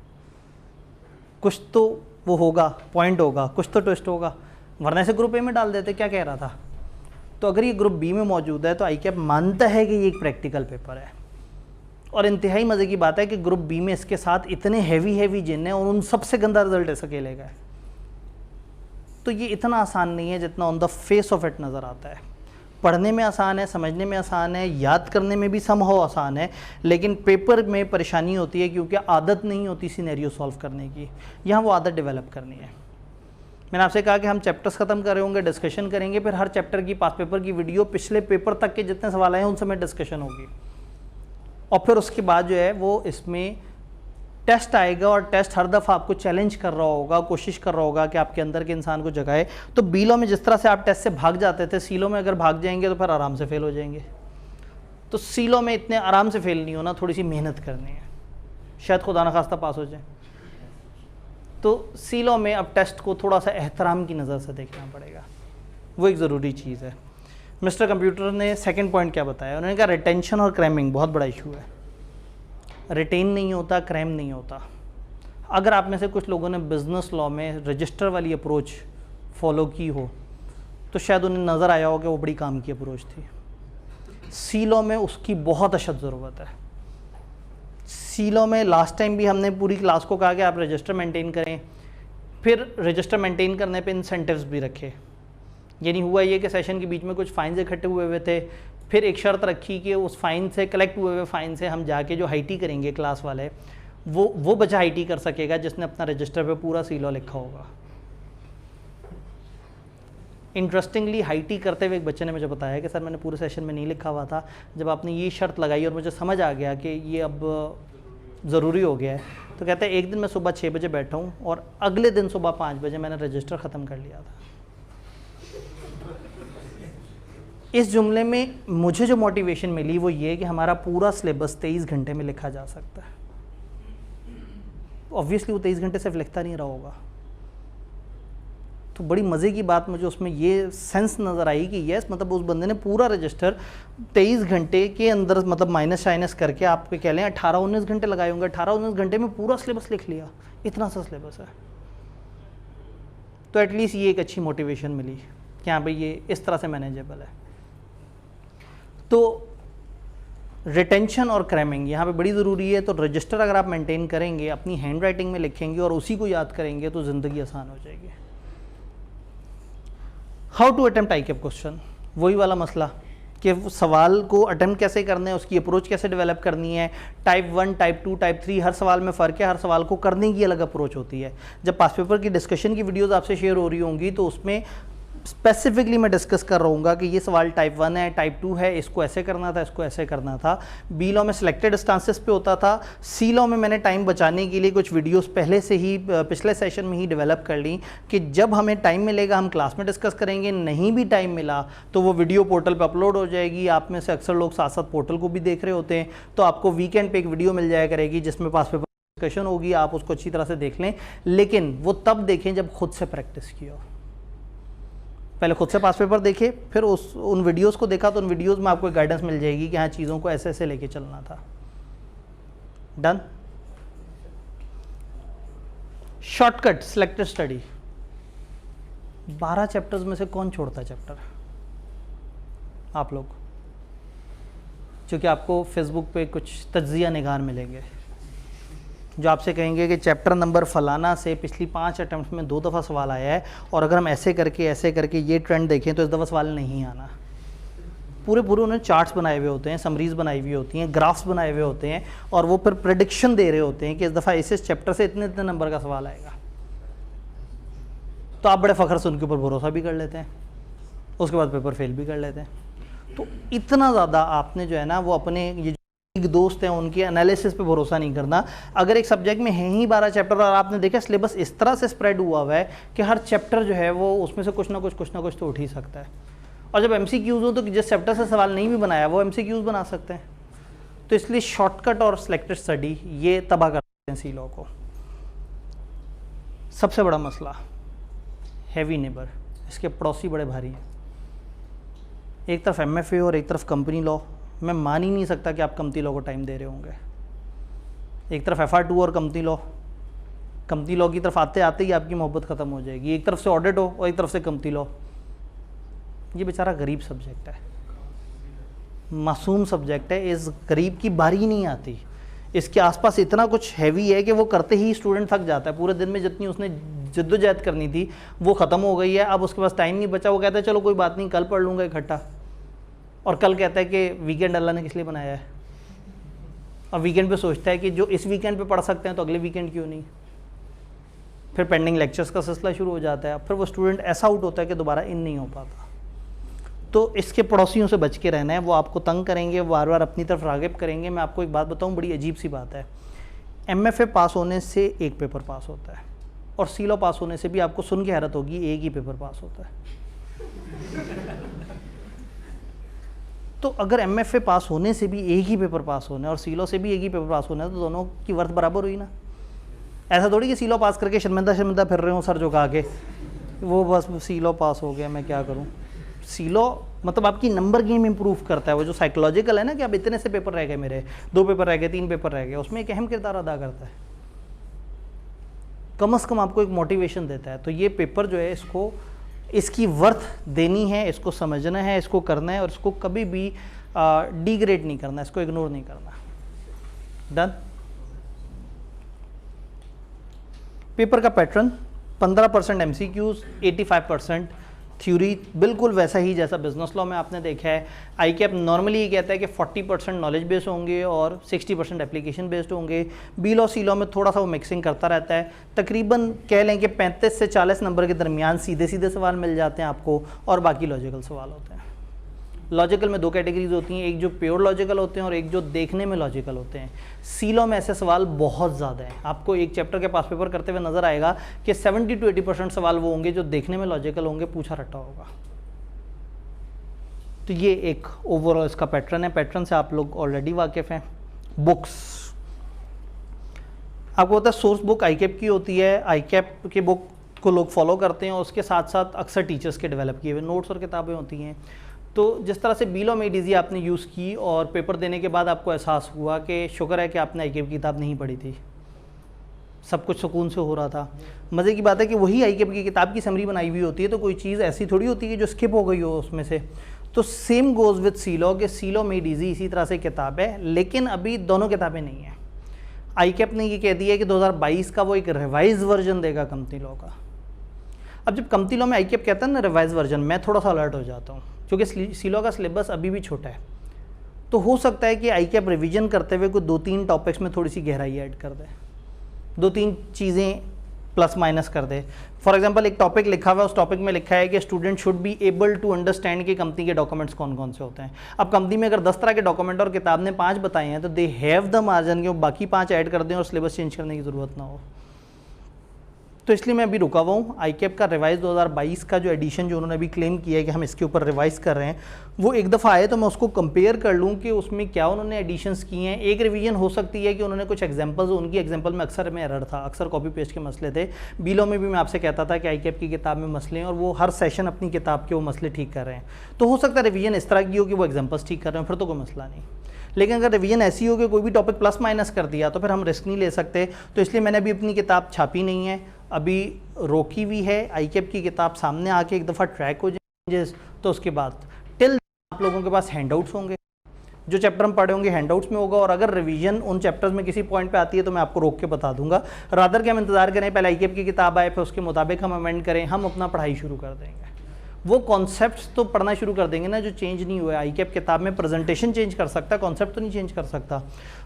Speaker 1: कुछ तो वो होगा, पॉइंट होगा, कुछ तो ट्विस्ट होगा, वरना इसे ग्रुप ए में डाल देते। क्या कह रहा था? तो अगर ये ग्रुप बी में मौजूद है तो आई कैप मानता है कि ये एक प्रैक्टिकल पेपर है। और इंतहाई मज़े की बात है कि ग्रुप बी में इसके साथ इतने हैवी जिन हैं और उन सबसे गंदा रिजल्ट ऐसा अकेले का है। तो ये इतना आसान नहीं है जितना on the face of it नज़र आता है। पढ़ने में आसान है, समझने में आसान है, याद करने में भी समहाउ आसान है, लेकिन पेपर में परेशानी होती है क्योंकि आदत नहीं होती सिनेरियो सॉल्व करने की। यहाँ वो आदत डेवलप करनी है। मैंने आपसे कहा कि हम चैप्टर्स ख़त्म कर रहे होंगे, डिस्कशन करेंगे, फिर हर चैप्टर की पास पेपर की वीडियो पिछले पेपर तक के जितने सवाल आए हैं उनसे में डिस्कशन होगी, और फिर उसके बाद जो है वो इसमें टेस्ट आएगा, और टेस्ट हर दफ़ा आपको चैलेंज कर रहा होगा, कोशिश कर रहा होगा कि आपके अंदर के इंसान को जगाए। तो बीलो में जिस तरह से आप टेस्ट से भाग जाते थे, सीलो में अगर भाग जाएंगे तो फिर आराम से फेल हो जाएंगे। तो सीलो में इतने आराम से फेल नहीं होना, थोड़ी सी मेहनत करनी है, शायद खुदा न खास्ता पास हो जाए। तो सीलो में अब टेस्ट को थोड़ा सा एहतराम की नज़र से देखना पड़ेगा, वो एक ज़रूरी चीज़ है। मिस्टर कंप्यूटर ने सेकंड पॉइंट क्या बताया? उन्होंने कहा रिटेंशन और क्रैमिंग बहुत बड़ा इशू है। रिटेन नहीं होता, क्रैम नहीं होता। अगर आप में से कुछ लोगों ने बिज़नेस लॉ में रजिस्टर वाली अप्रोच फॉलो की हो तो शायद उन्हें नज़र आया हो कि वो बड़ी काम की अप्रोच थी। सी लॉ में उसकी बहुत अशद ज़रूरत है। सी लॉ में लास्ट टाइम भी हमने पूरी क्लास को कहा कि आप रजिस्टर मेंटेन करें, फिर रजिस्टर मेंटेन करने पे इंसेंटिव्स भी रखे। यानी हुआ ये कि सेशन के बीच में कुछ फ़ाइन्स इकट्ठे हुए थे, फिर एक शर्त रखी कि उस फ़ाइन से, कलेक्ट हुए फ़ाइन से हम जाके जो हाईटी करेंगे क्लास वाले, वो बच्चा हाईटी कर सकेगा जिसने अपना रजिस्टर पे पूरा सी लॉ लिखा होगा। इंटरेस्टिंगली हाईटी करते हुए एक बच्चे ने मुझे बताया कि सर मैंने पूरे सेशन में नहीं लिखा हुआ था, जब आपने ये शर्त लगाई और मुझे समझ आ गया कि ये अब ज़रूरी हो गया है, तो कहते हैं एक दिन मैं सुबह 6 बजे बैठा हूँ और अगले दिन सुबह 5 बजे मैंने रजिस्टर ख़त्म कर लिया था। इस जुमले में मुझे जो मोटिवेशन मिली वो ये कि हमारा पूरा सिलेबस 23 घंटे में लिखा जा सकता है। ऑब्वियसली वो 23 घंटे सिर्फ लिखता नहीं रहा होगा। तो बड़ी मज़े की बात मुझे उसमें ये सेंस नज़र आई कि यस, मतलब उस बंदे ने पूरा रजिस्टर 23 घंटे के अंदर, मतलब माइनस शाइनस करके आप कह लें 18-19 घंटे लगाए होंगे, 18-19 घंटे में पूरा सिलेबस लिख लिया। इतना सा सिलेबस है। तो एटलीस्ट ये एक अच्छी मोटिवेशन मिली कि हाँ भाई ये इस तरह से मैनेजेबल है। तो रिटेंशन और क्रैमिंग यहाँ पे बड़ी ज़रूरी है। तो रजिस्टर अगर आप मेंटेन करेंगे, अपनी हैंड राइटिंग में लिखेंगे और उसी को याद करेंगे तो ज़िंदगी आसान हो जाएगी। How to attempt I cap question, वही वाला मसला कि सवाल को अटेम्प्ट कैसे करना है, उसकी अप्रोच कैसे डेवलप करनी है। टाइप 1, टाइप 2, टाइप 3 हर सवाल में फ़र्क है, हर सवाल को करने की अलग अप्रोच होती है। जब पास पेपर की डिस्कशन की वीडियोज़ आपसे शेयर हो रही होंगी तो उसमें स्पेसिफिकली मैं डिस्कस कर रहा हूँ कि ये सवाल टाइप 1 है, टाइप 2 है, इसको ऐसे करना था, इसको ऐसे करना था। बी लॉ में सिलेक्टेड स्टांसेस पे होता था। सी लॉ में मैंने टाइम बचाने के लिए कुछ वीडियोस पहले से ही पिछले सेशन में ही डेवलप कर ली कि जब हमें टाइम मिलेगा हम क्लास में डिस्कस करेंगे, नहीं भी टाइम मिला तो वो वीडियो पोर्टल पर अपलोड हो जाएगी। आप में से अक्सर लोग साथ साथ पोर्टल को भी देख रहे होते हैं, तो आपको वीकेंड पर एक वीडियो मिल जाया करेगी जिसमें पास पेपर डिस्कशन होगी, आप उसको अच्छी तरह से देख लें। लेकिन वो तब देखें जब खुद से प्रैक्टिस की हो। पहले खुद से पास पेपर देखे, फिर उन वीडियोस को देखा, तो उन वीडियोस में आपको गाइडेंस मिल जाएगी कि हाँ चीज़ों को ऐसे ऐसे लेके चलना था। Done. Shortcut selected study, 12 chapters में से कौन छोड़ता है चैप्टर? आप लोग, क्योंकि आपको फेसबुक पे कुछ तज्जिया निगार मिलेंगे जो आपसे कहेंगे कि चैप्टर नंबर फलाना से पिछली 5 अटैम्प्ट में 2 दफ़ा सवाल आया है, और अगर हम ऐसे करके ये ट्रेंड देखें तो इस दफ़ा सवाल नहीं आना। पूरे उन्होंने चार्ट्स बनाए हुए होते हैं, समरीज बनाई हुई होती हैं, ग्राफ्स बनाए हुए होते हैं, और वो फिर प्रेडिक्शन दे रहे होते हैं कि इस दफ़ा इस चैप्टर से इतने इतने नंबर का सवाल आएगा। तो आप बड़े फ़ख्र से उनके ऊपर भरोसा भी कर लेते हैं, उसके बाद पेपर फेल भी कर लेते हैं। तो इतना ज़्यादा आपने जो है ना वो अपने ये दोस्त हैं उनके एनालिसिस पे भरोसा नहीं करना। अगर एक सब्जेक्ट में है ही 12 चैप्टर और आपने देखा सिलेबस इस तरह से स्प्रेड हुआ है कि हर चैप्टर जो है वो उसमें से कुछ ना कुछ तो उठ ही सकता है। और जब MCQs हो तो जिस चैप्टर से सवाल नहीं भी बनाया वो MCQs बना सकते हैं। तो इसलिए शॉर्टकट और सिलेक्टेड स्टडी ये तबाह करते हैं सीलॉ को। सबसे बड़ा मसला हैवी नेबर, इसके पड़ोसी बड़े भारी हैं। एक तरफ MFA और एक तरफ कंपनी लॉ। मैं मान ही नहीं सकता कि आप कंपनी लॉ को टाइम दे रहे होंगे। एक तरफ FR2 और कंपनी लॉ की तरफ आते आते ही आपकी मोहब्बत ख़त्म हो जाएगी। एक तरफ से ऑडिट हो और एक तरफ से कंपनी लॉ। ये बेचारा गरीब सब्जेक्ट है, मासूम सब्जेक्ट है, इस गरीब की बारी नहीं आती। इसके आसपास इतना कुछ हैवी है कि वो करते ही स्टूडेंट थक जाता है। पूरे दिन में जितनी उसने जद्दोजहद करनी थी वो ख़त्म हो गई है, अब उसके पास टाइम नहीं बचा। वो कहता है चलो कोई बात नहीं, कल पढ़ लूँगा इकट्ठा, और कल कहता है कि वीकेंड अल्लाह ने किस लिए बनाया है। और वीकेंड पे सोचता है कि जो इस वीकेंड पे पढ़ सकते हैं तो अगले वीकेंड क्यों नहीं। फिर पेंडिंग लेक्चर्स का सिलसिला शुरू हो जाता है। फिर वो स्टूडेंट ऐसा आउट होता है कि दोबारा इन नहीं हो पाता। तो इसके पड़ोसियों से बच के रहना है। वो आपको तंग करेंगे, बार बार अपनी तरफ राग़िब करेंगे। मैं आपको एक बात बताऊं, बड़ी अजीब सी बात है। MFA पास होने से एक पेपर पास होता है, और सीलॉ पास होने से भी आपको सुन के हैरत होगी एक ही पेपर पास होता है। तो अगर MFA पास होने से भी एक ही पेपर पास होना है और सीलॉ से भी एक ही पेपर पास होना है, तो दोनों की वर्थ बराबर हुई ना। ऐसा थोड़ी कि सीलॉ पास करके शर्मिंदा फिर रहे हो सर झुका के, वो बस सीलॉ पास हो गया मैं क्या करूं। सीलॉ मतलब आपकी नंबर गेम इंप्रूव करता है। वो जो साइकोलॉजिकल है ना कि अब इतने से पेपर रह गए, मेरे 2 पेपर रह गए, 3 पेपर रह गए, उसमें एक अहम किरदार अदा करता है। कम से कम आपको एक मोटिवेशन देता है। तो ये पेपर जो है इसको इसकी वर्थ देनी है, इसको समझना है, इसको करना है, और इसको कभी भी डिग्रेड नहीं करना, इसको इग्नोर नहीं करना। डन। पेपर का पैटर्न 15% MCQs, 85% थ्योरी, बिल्कुल वैसा ही जैसा बिजनेस लॉ में आपने देखा है। ICAP नॉर्मली ये कहता है कि 40% नॉलेज बेस्ड होंगे और 60% एप्लीकेशन बेस्ड होंगे। बी लॉ सी लॉ में थोड़ा सा वो मिक्सिंग करता रहता है। तकरीबन कह लें कि 35 से 40 नंबर के दरमियान सीधे सीधे सवाल मिल जाते हैं आपको, और बाकी लॉजिकल सवाल होते हैं। लॉजिकल में 2 कैटेगरीज होती हैं, एक जो प्योर लॉजिकल होते हैं और एक जो देखने में लॉजिकल होते हैं। सी लॉ में ऐसे सवाल बहुत ज़्यादा हैं। आपको एक चैप्टर के पास पेपर करते हुए नज़र आएगा कि 70 to 80% सवाल वो होंगे जो देखने में लॉजिकल होंगे, पूछा रट्टा होगा। तो ये एक ओवरऑल इसका पैटर्न है। पैटर्न से आप लोग ऑलरेडी वाकिफ़ हैं। बुक्स आपको पता है, सोर्स बुक ICAP की होती है। ICAP के बुक को लोग फॉलो करते हैं, और उसके साथ साथ अक्सर टीचर्स के डेवलप किए हुए नोट्स और किताबें होती हैं। तो जिस तरह से बी लॉ में डीजी आपने यूज़ की और पेपर देने के बाद आपको एहसास हुआ कि शुक्र है कि आपने ICAP की किताब नहीं पढ़ी थी, सब कुछ सुकून से हो रहा था। मज़े की बात है कि वही ICAP की किताब की समरी बनाई हुई होती है, तो कोई चीज़ ऐसी थोड़ी होती है जो स्किप हो गई हो उसमें से। तो same goes with C law, के सी लॉ में डीजी इसी तरह से किताब है, लेकिन अभी दोनों किताबें नहीं हैं। ICAP ने ये कह दिया है कि 2022 का वो एक रिवाइज वर्जन देगा कंपनी लॉ का। अब जब कंपनी लॉ में ICAP कहता है ना रिवाइज वर्जन, मैं थोड़ा सा अलर्ट हो जाता हूँ, क्योंकि सी लॉ का सिलेबस अभी भी छोटा है। तो हो सकता है कि ICAP रिवीजन करते हुए कोई 2-3 टॉपिक्स में थोड़ी सी गहराई ऐड कर दे, 2-3 चीज़ें प्लस माइनस कर दे। फॉर एग्जांपल एक टॉपिक लिखा हुआ है, उस टॉपिक में लिखा है कि student should be able to understand कि कंपनी के डॉक्यूमेंट्स कौन कौन से होते हैं। अब कंपनी में अगर 10 तरह के डॉक्यूमेंट और किताब ने 5 बताए हैं, तो दे हैव द मार्जिन कि वो बाकी 5 ऐड कर दें और सिलेबस चेंज करने की ज़रूरत ना हो। तो इसलिए मैं अभी रुका हुआ हूँ। आईकैप का रिवाइज 2022 का जो एडिशन जो उन्होंने अभी क्लेम किया है कि हम इसके ऊपर रिवाइज कर रहे हैं, वो एक दफ़ा आए तो मैं उसको कंपेयर कर लूँ कि उसमें क्या उन्होंने एडिशंस किए हैं। एक रिवीजन हो सकती है कि उन्होंने कुछ एग्जांपल्स, उनकी एग्जांपल में अक्सर में एरर था, अक्सर कॉपी पेस्ट के मसले थे। बीलो में भी मैं आपसे कहता था कि आईकैप की किताब में मसले हैं और वो हर सेशन अपनी किताब के वो मसले ठीक कर रहे हैं। तो हो सकता है रिवीजन इस तरह की हो कि वो एग्जाम्पल्स ठीक कर रहे हैं, फिर तो कोई मसला नहीं। लेकिन अगर रिवीजन ऐसी हो कि कोई भी टॉपिक प्लस माइनस कर दिया तो फिर हम रिस्क नहीं ले सकते। तो इसलिए मैंने अभी अपनी किताब छापी नहीं है, अभी रोकी हुई है। आईकैप की किताब सामने आके एक दफ़ा ट्रैक हो जाए तो उसके बाद टिल आप लोगों के पास हैंडआउट्स होंगे, जो चैप्टर हम पढ़े होंगे हैंडआउट्स में होगा। और अगर रिवीजन उन चैप्टर्स में किसी पॉइंट पे आती है तो मैं आपको रोक के बता दूंगा। रादर कि हम इंतजार करें पहले आईकैप की किताब आए फिर उसके मुताबिक हम अमेंड करें, हम अपना पढ़ाई शुरू कर देंगे। वो कॉन्सेप्ट्स तो पढ़ना शुरू कर देंगे ना जो चेंज नहीं हुआ है। आईकैप किताब में प्रेजेंटेशन चेंज कर सकता है, कॉन्सेप्ट तो नहीं चेंज कर सकता।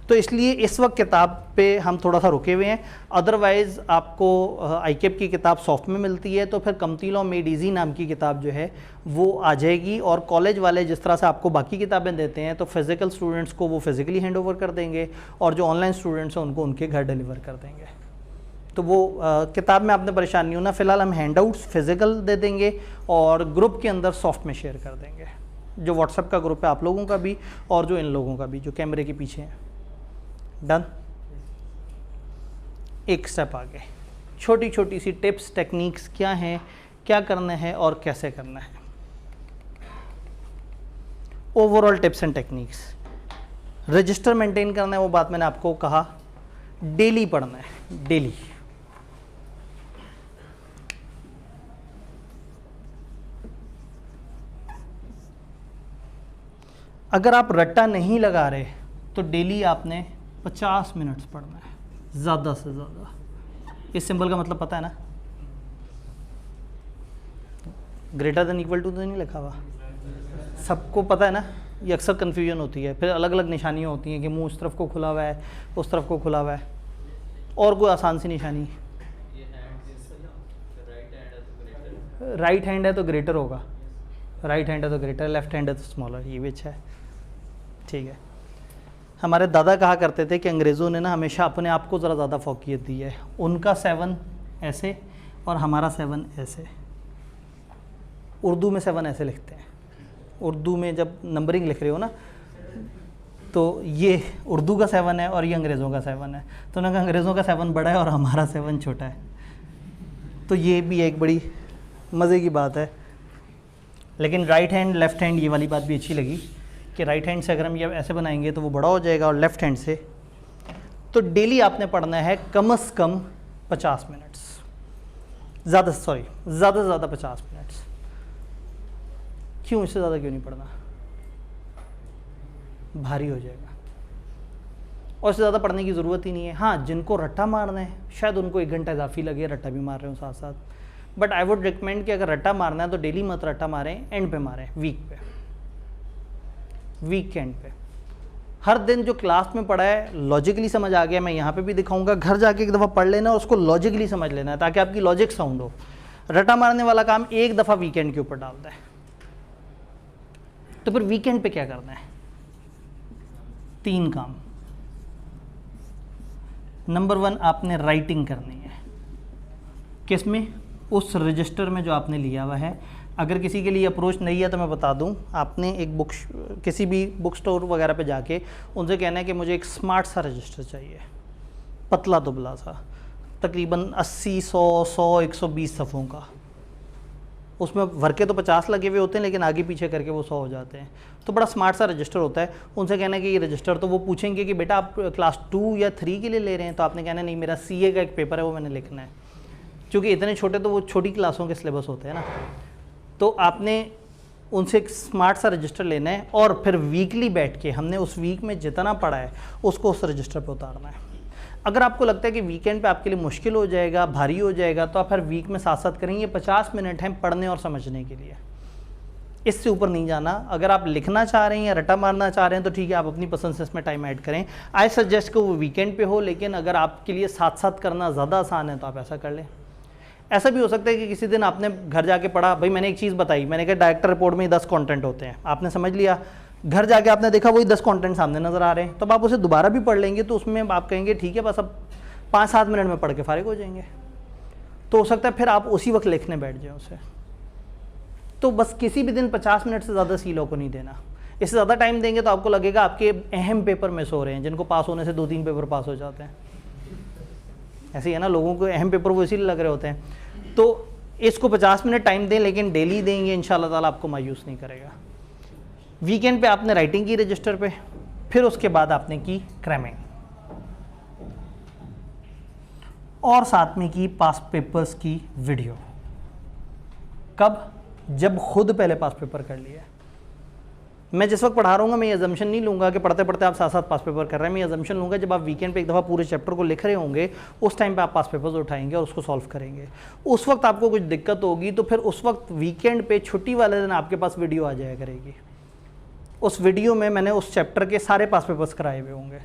Speaker 1: तो इसलिए इस वक्त किताब पे हम थोड़ा सा रुके हुए हैं। अदरवाइज़ आपको आईकैप की किताब सॉफ्ट में मिलती है, तो फिर कंपनी लॉ मेड इजी नाम की किताब जो है वो आ जाएगी। और कॉलेज वाले जिस तरह से आपको बाकी किताबें देते हैं तो फिज़िकल स्टूडेंट्स को वो फिज़िकली हैंड ओवर कर देंगे और जो ऑनलाइन स्टूडेंट्स हैं उनको उनके घर डिलीवर कर देंगे। तो वो किताब में आपने परेशान नहीं होना। फ़िलहाल हम हैंडआउट्स फिज़िकल दे देंगे और ग्रुप के अंदर सॉफ्ट में शेयर कर देंगे, जो व्हाट्सएप का ग्रुप है आप लोगों का भी और जो इन लोगों का भी जो कैमरे के पीछे हैं। डन। एक स्टेप आगे, छोटी छोटी सी टिप्स टेक्निक्स क्या हैं, क्या करना है और कैसे करना है। Overall tips and techniques, register maintain करना है, वो बात मैंने आपको कहा। डेली पढ़ना है, डेली। अगर आप रट्टा नहीं लगा रहे तो डेली आपने 50 मिनट्स पढ़ना है, ज़्यादा से ज़्यादा। इस सिंबल का मतलब पता है ना, ग्रेटर देन इक्वल टू तो नहीं लिखा हुआ, सबको पता है ना। ये अक्सर कन्फ्यूजन होती है, फिर अलग अलग निशानियाँ होती हैं कि मुंह इस तरफ को खुला हुआ है, उस तरफ को खुला हुआ है, और कोई आसान सी निशानी। राइट हैंड है तो ग्रेटर होगा, राइट हैंड है तो ग्रेटर, लेफ्ट हैंड है तो स्मॉलर, ये भी अच्छा है, ठीक है। हमारे दादा कहा करते थे कि अंग्रेज़ों ने ना हमेशा अपने आप को ज़रा ज़्यादा फौकियत दी है। उनका 7 ऐसे और हमारा 7 ऐसे। उर्दू में 7 ऐसे लिखते हैं, उर्दू में जब नंबरिंग लिख रहे हो ना तो ये उर्दू का 7 है और ये अंग्रेज़ों का 7 है। तो उन्होंने कहा अंग्रेज़ों का 7 बड़ा है और हमारा 7 छोटा है। तो ये भी एक बड़ी मज़े की बात है। लेकिन राइट हैंड लेफ़्ट हैंड ये वाली बात भी अच्छी लगी कि राइट हैंड से अगर हम ये ऐसे बनाएंगे तो वो बड़ा हो जाएगा और लेफ़्ट हैंड से। तो डेली आपने पढ़ना है कम से कम 50 मिनट्स, ज़्यादा से ज़्यादा 50 मिनट्स। क्यों, इससे ज़्यादा क्यों नहीं पढ़ना, भारी हो जाएगा और इससे ज़्यादा पढ़ने की ज़रूरत ही नहीं है। हाँ, जिनको रट्टा मारना है शायद उनको 1 घंटा इजाफी लगे, रट्टा भी मार रहे हो साथ साथ, बट आई वुड रिकमेंड कि अगर रट्टा मारना है तो डेली मत रट्टा मारें, एंड पे मारें, वीक पे, वीकेंड पे। हर दिन जो क्लास में पढ़ा है लॉजिकली समझ आ गया, मैं यहाँ पे भी दिखाऊंगा, घर जाके एक दफ़ा पढ़ लेना और उसको लॉजिकली समझ लेना है ताकि आपकी लॉजिक साउंड हो। रट्टा मारने वाला काम एक दफ़ा वीकेंड के ऊपर डालता है। तो फिर वीकेंड पे क्या करना है, 3 काम। नंबर 1, आपने राइटिंग करनी है। किस में, उस रजिस्टर में जो आपने लिया हुआ है। अगर किसी के लिए अप्रोच नहीं है तो मैं बता दूं, आपने एक बुक, किसी भी बुक स्टोर वगैरह पे जाके उनसे कहना है कि मुझे एक स्मार्ट सा रजिस्टर चाहिए, पतला दुबला सा, तकरीबन 80, 100, 120 सफ़ों का। उसमें वर्के तो 50 लगे हुए होते हैं लेकिन आगे पीछे करके वो 100 हो जाते हैं। तो बड़ा स्मार्ट सा रजिस्टर होता है। उनसे कहना है कि ये रजिस्टर, तो वो पूछेंगे कि बेटा आप क्लास 2 या 3 के लिए ले रहे हैं, तो आपने कहना नहीं, मेरा CA का एक पेपर है वो मैंने लिखना है। क्योंकि इतने छोटे तो वो छोटी क्लासों के सिलेबस होते हैं ना। तो आपने उनसे एक स्मार्ट सा रजिस्टर लेना है और फिर वीकली बैठ के हमने उस वीक में जितना पढ़ा है उसको उस रजिस्टर पे उतारना है। अगर आपको लगता है कि वीकेंड पे आपके लिए मुश्किल हो जाएगा, भारी हो जाएगा, तो आप हर वीक में साथ साथ करेंगे। 50 मिनट हैं पढ़ने और समझने के लिए, इससे ऊपर नहीं जाना। अगर आप लिखना चाह रहे हैं या रट्टा मारना चाह रहे हैं तो ठीक है, आप अपनी पसंद से इसमें टाइम ऐड करें। आई सजेस्ट कि वो वीकेंड पे हो, लेकिन अगर आपके लिए साथ साथ करना ज़्यादा आसान है तो आप ऐसा कर लें। ऐसा भी हो सकता है कि किसी दिन आपने घर जाके पढ़ा, भाई मैंने एक चीज़ बताई, मैंने कहा डायरेक्टर रिपोर्ट में 10 कंटेंट होते हैं, आपने समझ लिया। घर जाके आपने देखा वही 10 कंटेंट सामने नज़र आ रहे हैं, तो आप उसे दोबारा भी पढ़ लेंगे तो उसमें आप कहेंगे ठीक है बस अब 5-7 मिनट में पढ़ के फारिग हो जाएंगे। तो हो सकता है फिर आप उसी वक्त लिखने बैठ जाए उसे। तो बस किसी भी दिन 50 मिनट से ज़्यादा सीलो को नहीं देना। इससे ज़्यादा टाइम देंगे तो आपको लगेगा आपके अहम पेपर मिस हो रहे हैं, जिनको पास होने से 2-3 पेपर पास हो जाते हैं। ऐसे ही है ना, लोगों को अहम पेपर वो इसीलिए लग रहे होते हैं। तो इसको 50 मिनट टाइम दें, लेकिन डेली देंगे, इंशाल्लाह ताला आपको मायूस नहीं करेगा। वीकेंड पे आपने राइटिंग की रजिस्टर पे, फिर उसके बाद आपने की क्रैमिंग, और साथ में की पास पेपर्स की वीडियो। कब? जब खुद पहले पास पेपर कर लिया। मैं जिस वक्त पढ़ा रहा हूँ मैं ये अजम्पशन नहीं लूँगा कि पढ़ते पढ़ते आप साथ साथ पास पेपर कर रहे हैं। मैं ये अजम्पशन लूँगा जब आप वीकेंड पे एक दफ़ा पूरे चैप्टर को लिख रहे होंगे, उस टाइम पे आप पास पेपर्स उठाएंगे और उसको सॉल्व करेंगे। उस वक्त आपको कुछ दिक्कत होगी तो फिर उस वक्त वीकेंड पे छुट्टी वाले दिन आपके पास वीडियो आ जाया करेगी। उस वीडियो में मैंने उस चैप्टर के सारे पास पेपर्स कराए हुए होंगे।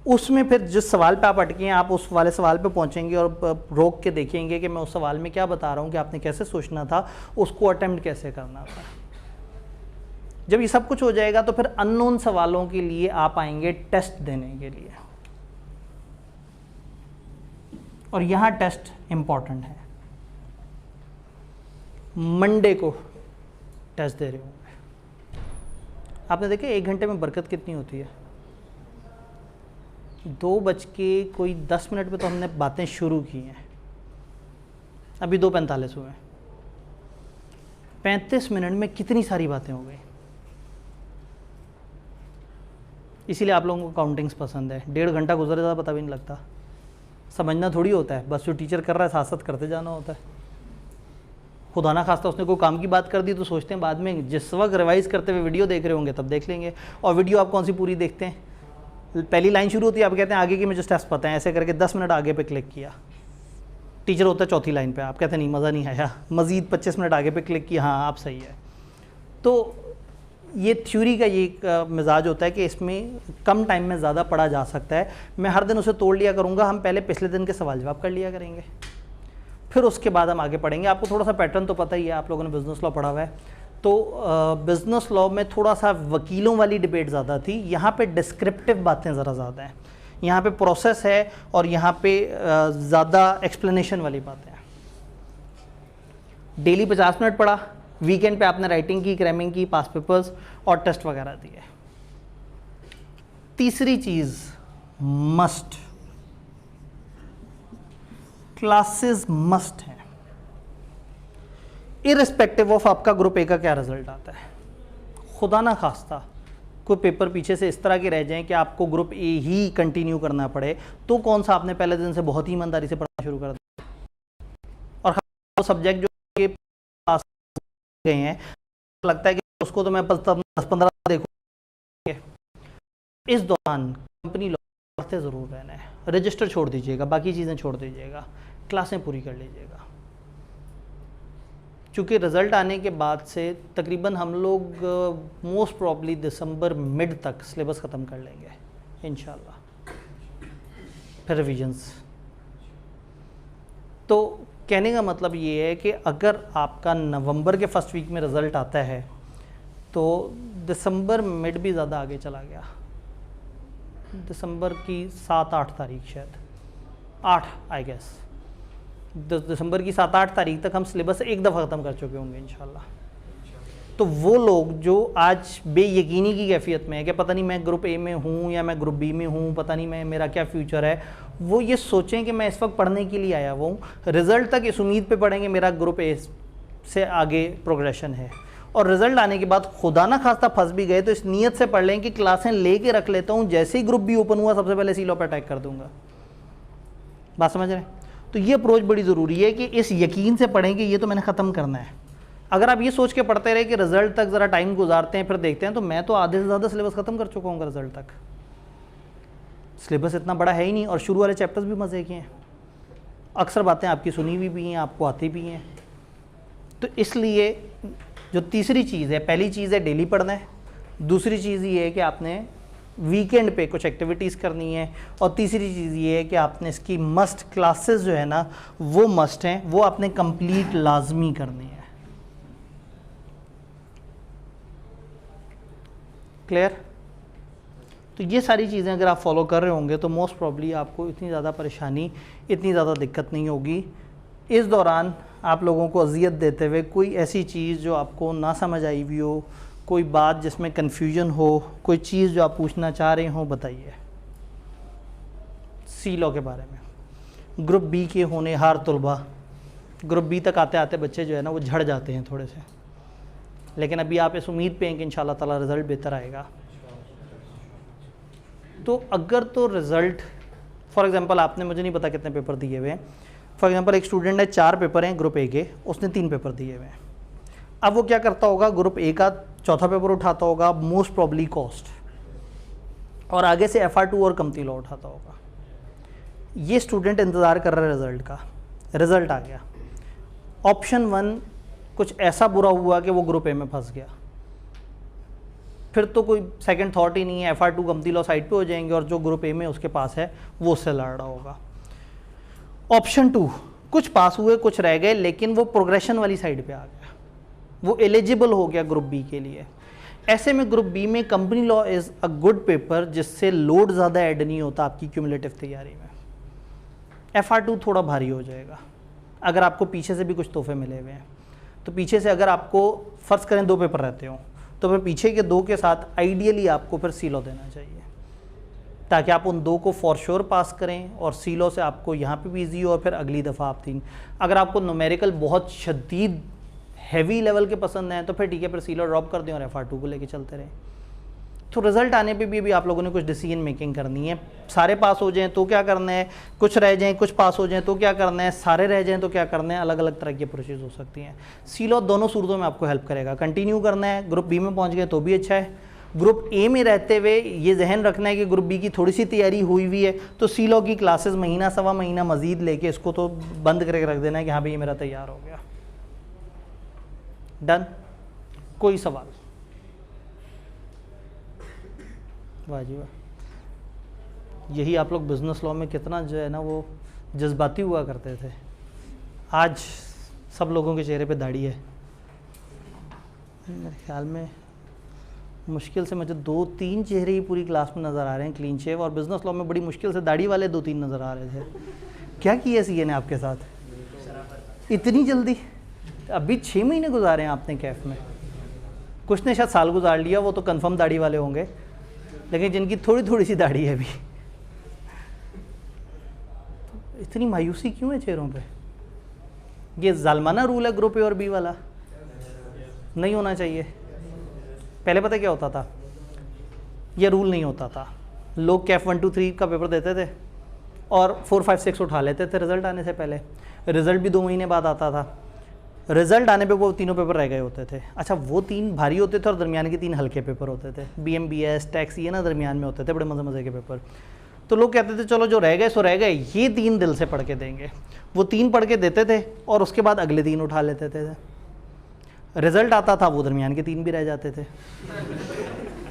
Speaker 1: उसमें फिर जिस सवाल पे आप अटके हैं, आप उस वाले सवाल पे पहुंचेंगे और रोक के देखेंगे कि मैं उस सवाल में क्या बता रहा हूँ, कि आपने कैसे सोचना था, उसको अटेम्प्ट कैसे करना था। जब ये सब कुछ हो जाएगा तो फिर अननोन सवालों के लिए आप आएंगे टेस्ट देने के लिए, और यहाँ टेस्ट इंपॉर्टेंट है। मंडे को टेस्ट दे रहे होंगे। आपने देखा 1 घंटे में बरकत कितनी होती है। 2:10 पे तो हमने बातें शुरू की हैं, अभी 2:45 हुए। 35 मिनट में कितनी सारी बातें हो गई। इसीलिए आप लोगों को काउंटिंग्स पसंद है। 1.5 घंटा गुजरे ज़्यादा पता भी नहीं लगता। समझना थोड़ी होता है, बस जो टीचर कर रहा है साथ साथ करते जाना होता है। खुदा ना खास्ता उसने कोई काम की बात कर दी तो सोचते हैं बाद में, जिस वक्त रिवाइज करते हुए वीडियो देख रहे होंगे तब देख लेंगे। और वीडियो आप कौन सी पूरी देखते हैं? पहली लाइन शुरू होती है, आप कहते हैं आगे की मुझे स्टेप्स पता है, ऐसे करके 10 मिनट आगे पे क्लिक किया। टीचर होता है चौथी लाइन पे, आप कहते हैं नहीं मज़ा नहीं आया, मज़ीद 25 मिनट आगे पे क्लिक किया, हाँ आप सही है। तो ये थ्योरी का ये एक मिजाज होता है कि इसमें कम टाइम में ज़्यादा पढ़ा जा सकता है। मैं हर दिन उसे तोड़ लिया करूँगा। हम पहले पिछले दिन के सवाल जवाब कर लिया करेंगे, फिर उसके बाद हम आगे पढ़ेंगे। आपको थोड़ा सा पैटर्न तो पता ही है, आप लोगों ने बिज़नेस लॉ पढ़ा हुआ है। तो बिज़नेस लॉ में थोड़ा सा वकीलों वाली डिबेट ज़्यादा थी, यहाँ पे डिस्क्रिप्टिव बातें ज़रा ज़्यादा हैं। यहाँ पे प्रोसेस है और यहाँ पे ज़्यादा एक्सप्लेनेशन वाली बातें हैं। डेली 50 मिनट पढ़ा, वीकेंड पे आपने राइटिंग की, क्रैमिंग की, पास पेपर्स और टेस्ट वगैरह दिए। तीसरी चीज़ मस्ट, क्लासेस मस्ट हैं, इररिस्पेक्टिव ऑफ आपका ग्रुप ए का क्या रिजल्ट आता है। खुदा ना खास्ता कोई पेपर पीछे से इस तरह के रह जाएं कि आपको ग्रुप ए ही कंटिन्यू करना पड़े, तो कौन सा आपने पहले दिन से बहुत ही ईमानदारी से पढ़ना शुरू कर दिया, और वो सब्जेक्ट जो के पास गए हैं लगता है कि उसको तो मैं 10-15 देखूंगा। इस दौरान कंपनी लॉ पढ़ते ज़रूर रहना है। रजिस्टर छोड़ दीजिएगा, बाकी चीज़ें छोड़ दीजिएगा, क्लासें पूरी कर लीजिएगा। चूँकि रिज़ल्ट आने के बाद से तकरीबन हम लोग मोस्ट प्रॉब्ली दिसंबर मिड तक सिलेबस ख़त्म कर लेंगे इंशाल्लाह, फिर रिविजन्स। तो कहने का मतलब ये है कि अगर आपका नवंबर के फर्स्ट वीक में रिज़ल्ट आता है तो दिसंबर मिड भी ज़्यादा आगे चला गया, दिसंबर की 7-8 तारीख, शायद 8 आई गेस, दिसंबर की 7-8 तारीख तक हम सिलेबस एक दफ़ा ख़त्म कर चुके होंगे इंशाल्लाह। तो वो लोग जो आज बेयकीनी की कैफियत में है कि पता नहीं मैं ग्रुप ए में हूँ या मैं ग्रुप बी में हूँ, पता नहीं मैं मेरा क्या फ्यूचर है, वो ये सोचें कि मैं इस वक्त पढ़ने के लिए आया हुआ हूँ, रिज़ल्ट तक इस उम्मीद पे पढ़ेंगे मेरा ग्रुप ए से आगे प्रोग्रेशन है, और रिज़ल्ट आने के बाद खुदा ना खास्ता फंस भी गए तो इस नीयत से पढ़ लें कि क्लासें लेके रख लेता हूँ, जैसे ही ग्रुप बी ओपन हुआ सबसे पहले सी लॉ पर अटैक कर दूँगा। बात समझ रहे हैं? तो ये अप्रोच बड़ी ज़रूरी है कि इस यकीन से पढ़ें कि ये तो मैंने ख़त्म करना है। अगर आप ये सोच के पढ़ते रहे कि रिज़ल्ट तक ज़रा टाइम गुजारते हैं फिर देखते हैं, तो मैं तो आधे से ज़्यादा सिलेबस ख़त्म कर चुका हूँ रिज़ल्ट तक। सिलेबस इतना बड़ा है ही नहीं, और शुरू वाले चैप्टर्स भी मज़े के हैं, अक्सर बातें आपकी सुनी हुई भी हैं, आपको आती भी हैं। तो इसलिए जो तीसरी चीज़ है, पहली चीज़ है डेली पढ़ना है, दूसरी चीज़ ये है कि आपने वीकेंड पे कुछ एक्टिविटीज़ करनी है, और तीसरी चीज़ ये है कि आपने इसकी मस्ट क्लासेस जो है ना वो मस्ट हैं, वो आपने कंप्लीट लाजमी करनी है। क्लियर? तो ये सारी चीज़ें अगर आप फॉलो कर रहे होंगे तो मोस्ट प्रॉब्ली आपको इतनी ज़्यादा परेशानी, इतनी ज़्यादा दिक्कत नहीं होगी इस दौरान आप लोगों को अजियत देते हुए कोई ऐसी चीज़ जो आपको ना समझ आई हुई हो, कोई बात जिसमें कन्फ्यूजन हो, कोई चीज़ जो आप पूछना चाह रहे हो, बताइए। सी लॉ के बारे में। ग्रुप बी के होनहार तलबा, ग्रुप बी तक आते आते बच्चे जो है ना वो झड़ जाते हैं थोड़े से, लेकिन अभी आप इस उम्मीद पे हैं कि इंशाल्लाह ताला रिज़ल्ट बेहतर आएगा। तो अगर तो रिज़ल्ट, फॉर एग्जांपल आपने, मुझे नहीं पता कितने पेपर दिए हुए हैं, फॉर एग्जांपल एक स्टूडेंट है, 4 पेपर हैं ग्रुप ए के, उसने 3 पेपर दिए हुए हैं। अब वो क्या करता होगा, ग्रुप ए का चौथा पेपर उठाता होगा, मोस्ट प्रॉब्ली कॉस्ट, और आगे से FR2 और कंपनी लॉ उठाता होगा। ये स्टूडेंट इंतज़ार कर रहा है रिज़ल्ट का, रिज़ल्ट आ गया, ऑप्शन 1 कुछ ऐसा बुरा हुआ कि वो ग्रुप ए में फंस गया, फिर तो कोई सेकंड थॉट ही नहीं है, FR2 कंपनी लॉ साइड पे हो जाएंगे और जो ग्रुप ए में उसके पास है वो उससे लड़ रहा होगा। ऑप्शन 2, कुछ पास हुए कुछ रह गए, लेकिन वो प्रोग्रेशन वाली साइड पे आ गया, वो एलिजिबल हो गया ग्रुप बी के लिए। ऐसे में ग्रुप बी में company law is a good paper, जिससे लोड ज़्यादा ऐड नहीं होता आपकी क्यूमुलेटिव तैयारी में। FR2 थोड़ा भारी हो जाएगा। अगर आपको पीछे से भी कुछ तोहफे मिले हुए हैं, तो पीछे से अगर आपको फ़र्ज़ करें 2 पेपर रहते हो, तो फिर पीछे के 2 के साथ आइडियली आपको फिर सी लॉ देना चाहिए, ताकि आप उन 2 को फॉर श्योर पास करें, और सी लॉ से आपको यहाँ पे भी ईजी हो, और फिर अगली दफ़ा आप 3। अगर आपको न्यूमेरिकल बहुत शदीद हैवी लेवल के पसंद हैं तो फिर ठीक है, फिर सी लॉ ड्रॉप कर दें और FR2 को लेके चलते रहें। तो रिज़ल्ट आने पे भी अभी आप लोगों ने कुछ डिसीजन मेकिंग करनी है। सारे पास हो जाएं तो क्या करना है, कुछ रह जाएं, कुछ पास हो जाएं तो क्या करना है, सारे रह जाएं तो क्या करना है, अलग अलग तरह की अप्रोचेज हो सकती हैं। सी लॉ दोनों सूरतों में आपको हेल्प करेगा। कंटिन्यू करना है, ग्रुप बी में पहुंच गए तो भी अच्छा है, ग्रुप ए में रहते हुए ये जहन रखना है कि ग्रुप बी की थोड़ी सी तैयारी हुई हुई है, तो सी लॉ की क्लासेस महीना सवा महीना मजीद लेके इसको तो बंद करके रख देना है कि हाँ भाई ये मेरा तैयार हो गया। डन? कोई सवाल? वाह जी वाह, यही आप लोग बिज़नेस लॉ में कितना जो है ना वो जज्बाती हुआ करते थे। आज सब लोगों के चेहरे पे दाढ़ी है। मेरे ख्याल में मुश्किल से मुझे 2-3 चेहरे ही पूरी क्लास में नज़र आ रहे हैं क्लीन शेव, और बिज़नेस लॉ में बड़ी मुश्किल से दाढ़ी वाले 2-3 नज़र आ रहे थे। क्या किया सीए ने आपके साथ इतनी जल्दी? अभी 6 महीने गुजारे हैं आपने कैफ में, कुछ ने शायद साल गुजार लिया, वो तो कंफर्म दाढ़ी वाले होंगे, लेकिन जिनकी थोड़ी थोड़ी सी दाढ़ी है अभी, तो इतनी मायूसी क्यों है चेहरों पे? ये जालमाना रूल है ग्रुप ए और बी वाला, नहीं होना चाहिए। पहले पता क्या होता था, ये रूल नहीं होता था, लोग कैफ 1 2 3 का पेपर देते थे और 4 5 6 उठा लेते थे रिजल्ट आने से पहले। रिजल्ट भी 2 महीने बाद आता था, रिजल्ट आने पे वो तीनों पेपर रह गए होते थे। अच्छा, वो 3 भारी होते थे और दरमियान के 3 हल्के पेपर होते थे, BMBS टैक्स, ये ना दरमियान में होते थे, बड़े मज़े मज़े के पेपर। तो लोग कहते थे चलो जो रह गए सो रह गए, ये 3 दिल से पढ़ के देंगे। वो 3 पढ़ के देते थे और उसके बाद अगले 3 उठा लेते थे। रिजल्ट आता था, वो दरमियान के 3 भी रह जाते थे।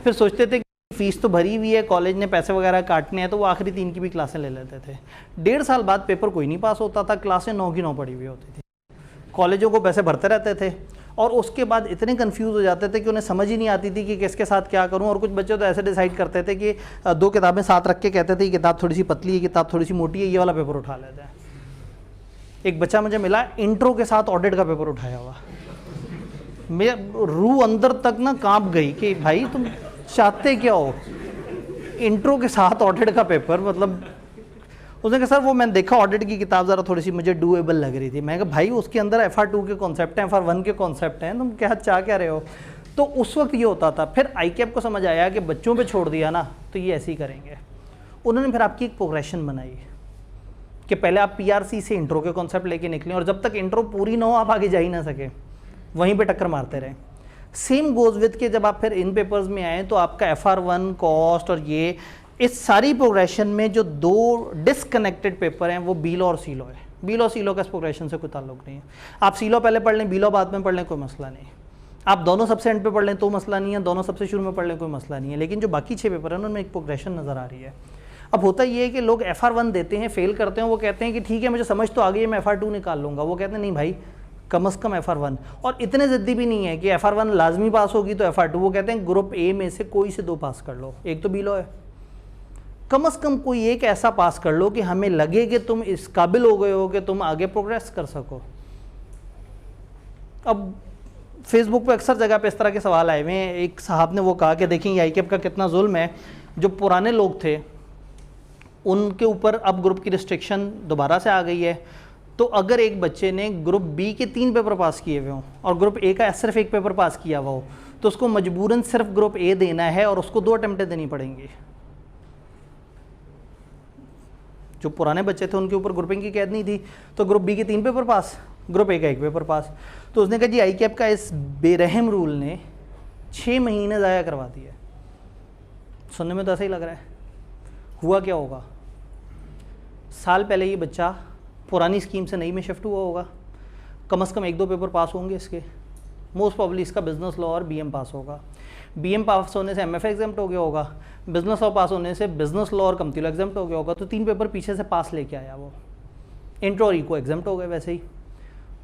Speaker 1: फिर सोचते थे कि फ़ीस तो भरी हुई है, कॉलेज ने पैसे वगैरह काटने हैं, तो वो आखिरी 3 की भी क्लासें ले लेते थे। 1.5 साल बाद पेपर कोई नहीं पास होता था, क्लासें 9 की 9 पड़ी हुई होती थी, कॉलेजों को पैसे भरते रहते थे, और उसके बाद इतने कंफ्यूज हो जाते थे कि उन्हें समझ ही नहीं आती थी कि किसके साथ क्या करूं। और कुछ बच्चे तो ऐसे डिसाइड करते थे कि 2 किताबें साथ रख के कहते थे ये किताब थोड़ी सी पतली है, किताब थोड़ी सी मोटी है, ये वाला पेपर उठा लेते हैं। एक बच्चा मुझे मिला, इंट्रो के साथ ऑडिट का पेपर उठाया हुआ, मेरे रूह अंदर तक ना कांप गई कि भाई तुम चाहते क्या हो, इंट्रो के साथ ऑडिट का पेपर। मतलब उसने कहा सर वो मैंने देखा ऑडिट की किताब ज़रा थोड़ी सी मुझे डूएबल लग रही थी। मैं कहा भाई उसके अंदर FR2 के कॉन्सेप्ट हैं, FR1 के कॉन्सेप्ट हैं, तुम क्या चाह क्या रहे हो। तो उस वक्त ये होता था। फिर ICAP को समझ आया कि बच्चों पे छोड़ दिया ना तो ये ऐसे ही करेंगे। उन्होंने फिर आपकी एक प्रोग्रेशन बनाई कि पहले आप PRC से इंट्रो के कॉन्सेप्ट लेके निकलें, और जब तक इंट्रो पूरी ना हो आप आगे जा ही ना सके, वहीं पर टक्कर मारते रहें। सेम गोज विद के जब आप फिर इन पेपर्स में आए तो आपका FR1 कॉस्ट और ये इस सारी प्रोग्रेशन में जो 2 डिसकनेक्टेड पेपर हैं वो बी लॉ और सी लॉ है। बी लॉ सी लॉ का इस प्रोग्रेशन से कोई ताल्लुक नहीं है। आप सी लॉ पहले पढ़ लें, बी लॉ बाद में पढ़ लें, कोई मसला नहीं। आप दोनों सबसे एंड पे पढ़ लें तो मसला नहीं है, दोनों सबसे शुरू में पढ़ लें कोई मसला नहीं है। लेकिन जो बाकी 6 पेपर हैं उनमें एक प्रोग्रेशन नज़र आ रही है। अब होता ये है कि लोग FR1 देते हैं, फेल करते हैं, वो कहते हैं कि ठीक है मुझे समझ तो आ गई है, मैं FR2 निकाल लूँगा। वो कहते हैं नहीं भाई कम से कम FR1, और इतने ज़िद्दी भी नहीं है कि FR1 लाजमी पास होगी तो FR2। वो कहते हैं ग्रुप ए में से कोई से 2 पास कर लो, एक तो बी लॉ है। कम से कम कोई एक ऐसा पास कर लो कि हमें लगे कि तुम इस काबिल हो गए हो कि तुम आगे प्रोग्रेस कर सको। अब फेसबुक पे अक्सर जगह पे इस तरह के सवाल आए हुए हैं। एक साहब ने वो कहा कि देखिए ये आईकेप का कितना जुल्म है, जो पुराने लोग थे उनके ऊपर अब ग्रुप की रिस्ट्रिक्शन दोबारा से आ गई है। तो अगर एक बच्चे ने ग्रुप बी के 3 पेपर पास किए हुए हों और ग्रुप ए का सिर्फ 1 पेपर पास किया हुआ हो, तो उसको मजबूरन सिर्फ ग्रुप ए देना है और उसको 2 अटेम्प्टें देनी पड़ेंगी। जो पुराने बच्चे थे उनके ऊपर ग्रुपिंग की कैद नहीं थी, तो ग्रुप बी के 3 पेपर पास, ग्रुप ए का 1 पेपर पास। तो उसने कहा जी आईकेप का इस बेरहम रूल ने 6 महीने ज़ाया करवा दिया। सुनने में तो ऐसा ही लग रहा है। हुआ क्या होगा, साल पहले ये बच्चा पुरानी स्कीम से नई में शिफ्ट हुआ होगा, कम से कम 1-2 पेपर पास होंगे इसके, मोस्ट प्रॉब्ली इसका बिजनेस लॉ और बीएम पास होगा, बीएम पास होने से एमएफए एग्जाम्प्ट हो गया होगा, बिजनेस लॉ पास होने से बिजनेस लॉ और कंपनी लॉ एग्जाम्प्ट हो गया होगा। तो 3 पेपर पीछे से पास लेके आया वो, इंट्रो और इको एग्जाम्प्ट हो गए वैसे ही।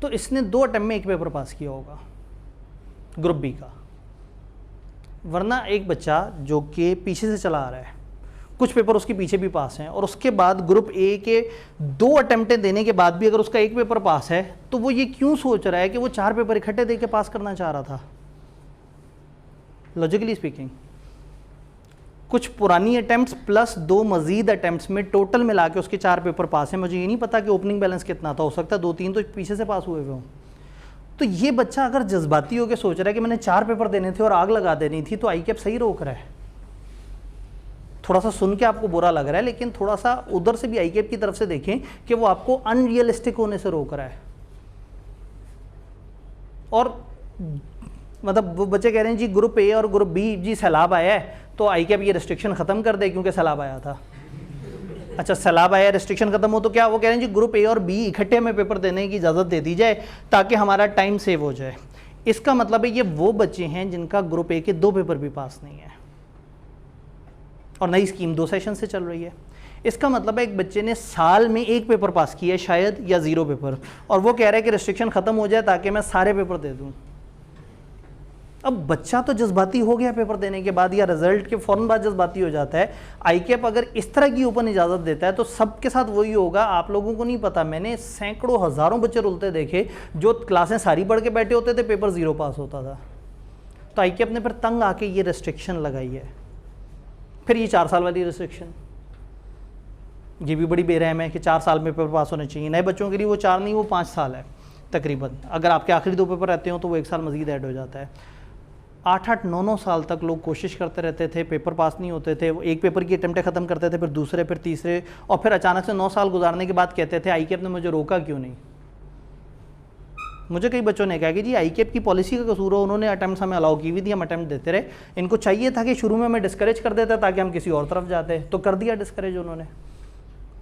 Speaker 1: तो इसने 2 अटेम्प्ट में 1 पेपर पास किया होगा ग्रुप बी का। वरना एक बच्चा जो कि पीछे से चला आ रहा है, कुछ पेपर उसके पीछे भी पास हैं, और उसके बाद ग्रुप ए के 2 अटेम्प्टें देने के बाद भी अगर उसका 1 पेपर पास है, तो वो ये क्यों सोच रहा है कि वो 4 पेपर इकट्ठे दे के पास करना चाह रहा था। लॉजिकली स्पीकिंग कुछ पुरानी अटेम्प्ट्स प्लस 2 मजीद अटेम्प्ट्स में टोटल मिला के उसके 4 पेपर पास हैं। मुझे ये नहीं पता कि ओपनिंग बैलेंस कितना था, हो सकता है 2-3 तो पीछे से पास हुए हुए हों। तो ये बच्चा अगर जज्बाती होकर सोच रहा है कि मैंने 4 पेपर देने थे और आग लगा देनी थी, तो आईकेप सही रोक रहा है। थोड़ा सा सुन के आपको बुरा लग रहा है, लेकिन थोड़ा सा उधर से भी आईकेप की तरफ से देखें कि वो आपको अनरियलिस्टिक होने से रोक रहा है। और मतलब वो बच्चे कह रहे हैं जी ग्रुप ए और ग्रुप बी जी सैलाब आया है तो आईकेप ये रिस्ट्रिक्शन खत्म कर दे क्योंकि सैलाब आया था। अच्छा सैलाब आया, रिस्ट्रिक्शन खत्म हो, तो क्या वो कह रहे हैं जी ग्रुप ए और बी इकट्ठे में पेपर देने की इजाज़त दे दी जाए ताकि हमारा टाइम सेव हो जाए। इसका मतलब है ये वो बच्चे हैं जिनका ग्रुप ए के 2 पेपर भी पास नहीं है और नई स्कीम 2 सेशन से चल रही है। इसका मतलब है एक बच्चे ने साल में 1 पेपर पास किया है शायद, या 0 पेपर, और वो कह रहा है कि रिस्ट्रिक्शन खत्म हो जाए ताकि मैं सारे पेपर दे दूं। अब बच्चा तो जज्बाती हो गया पेपर देने के बाद, या रिजल्ट के फ़ौरन बाद जज्बाती हो जाता है। आईकेप अगर इस तरह की ओपन इजाज़त देता है तो सबके साथ वही होगा। आप लोगों को नहीं पता, मैंने सैकड़ों हज़ारों बच्चे रुलते देखे जो क्लासें सारी पढ़ के बैठे होते थे, पेपर 0 पास होता था। तो आईकेप ने फिर तंग आके ये रिस्ट्रिक्शन लगाई है। फिर ये 4 साल वाली रिस्ट्रिक्शन, ये भी बड़ी बेरहम है कि 4 साल में पेपर पास होने चाहिए। नए बच्चों के लिए वो 4 नहीं, वो 5 साल है तकरीबन। अगर आपके आखिरी 2 पेपर रहते हो तो वो 1 साल मज़ीद ऐड हो जाता है। 8-8, 9-9 साल तक लोग कोशिश करते रहते थे, पेपर पास नहीं होते थे। वो 1 पेपर की अटेम्प्टें ख़त्म करते थे, फिर दूसरे, फिर तीसरे, और फिर अचानक से 9 साल गुजारने के बाद कहते थे आईकेप ने मुझे रोका क्यों नहीं। मुझे कई बच्चों ने कहा कि जी आईकेप की पॉलिसी का कसूर हो, उन्होंने अटेम्प्ट हमें अलाउ की हुई थी, हम अटेम्प्ट देते रहे, इनको चाहिए था कि शुरू में हमें डिस्करेज कर देता ताकि हम किसी और तरफ जाते, तो कर दिया डिस्करेज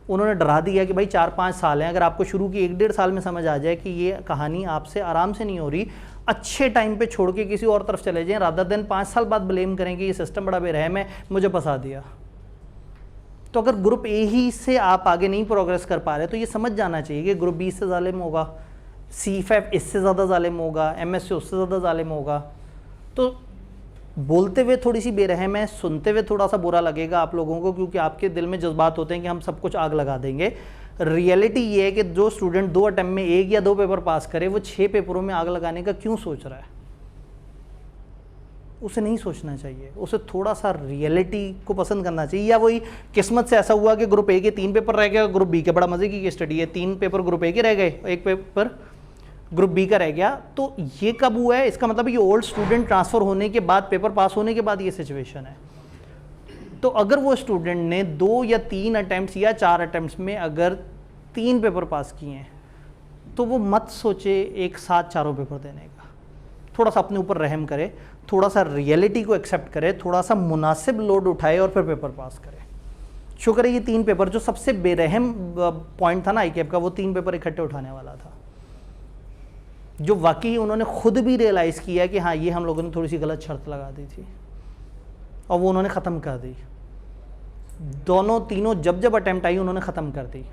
Speaker 1: उन्होंने डरा दिया कि भाई 4-5 साल हैं, अगर आपको शुरू की 1-1.5 साल में समझ आ जाए कि ये कहानी आपसे आराम से नहीं हो रही, अच्छे टाइम पे छोड़ के किसी और तरफ चले जाएं, रादर देन 5 साल बाद ब्लेम करें कि ये सिस्टम बड़ा बेरहम है, मुझे फंसा दिया। तो अगर ग्रुप ए ही से आप आगे नहीं प्रोग्रेस कर पा रहे तो ये समझ जाना चाहिए कि ग्रुप बी से जालिम होगा, C5 इससे ज़्यादा जालिम होगा, MS से उससे ज़्यादा जालिम होगा। तो बोलते हुए थोड़ी सी बेरहम है, सुनते हुए थोड़ा सा बुरा लगेगा आप लोगों को, क्योंकि आपके दिल में जज्बात होते हैं कि हम सब कुछ आग लगा देंगे। रियलिटी ये है कि जो स्टूडेंट 2 अटेम्प्ट में 1 या 2 पेपर पास करे, वो 6 पेपरों में आग लगाने का क्यों सोच रहा है। उसे नहीं सोचना चाहिए, उसे थोड़ा सा रियलिटी को पसंद करना चाहिए। या वही किस्मत से ऐसा हुआ कि ग्रुप ए के 3 पेपर रह गए, ग्रुप बी के, बड़ा मजे की स्टडी है, 3 पेपर ग्रुप ए के रह गए, 1 पेपर ग्रुप बी का रह गया। तो ये कब हुआ है, इसका मतलब ये ओल्ड स्टूडेंट ट्रांसफ़र होने के बाद, पेपर पास होने के बाद ये सिचुएशन है। तो अगर वो स्टूडेंट ने 2 या 3 अटैम्प्ट्स या 4 अटैम्प्ट्स में अगर 3 पेपर पास किए हैं, तो वो मत सोचे एक साथ चारों पेपर देने का। थोड़ा सा अपने ऊपर रहम करे, थोड़ा सा रियलिटी को एक्सेप्ट करे, थोड़ा सा मुनासिब लोड उठाए और फिर पेपर पास करे। शुक्र है ये 3 पेपर, जो सबसे बेरहम पॉइंट था ना आईकेप का, वो 3 पेपर इकट्ठे उठाने वाला था, जो वाकई उन्होंने खुद भी रियलाइज़ किया कि हाँ ये हम लोगों ने थोड़ी सी गलत शर्त लगा दी थी, और वो उन्होंने ख़त्म कर दी। दोनों तीनों जब अटैम्प्ट आई उन्होंने ख़त्म कर दी।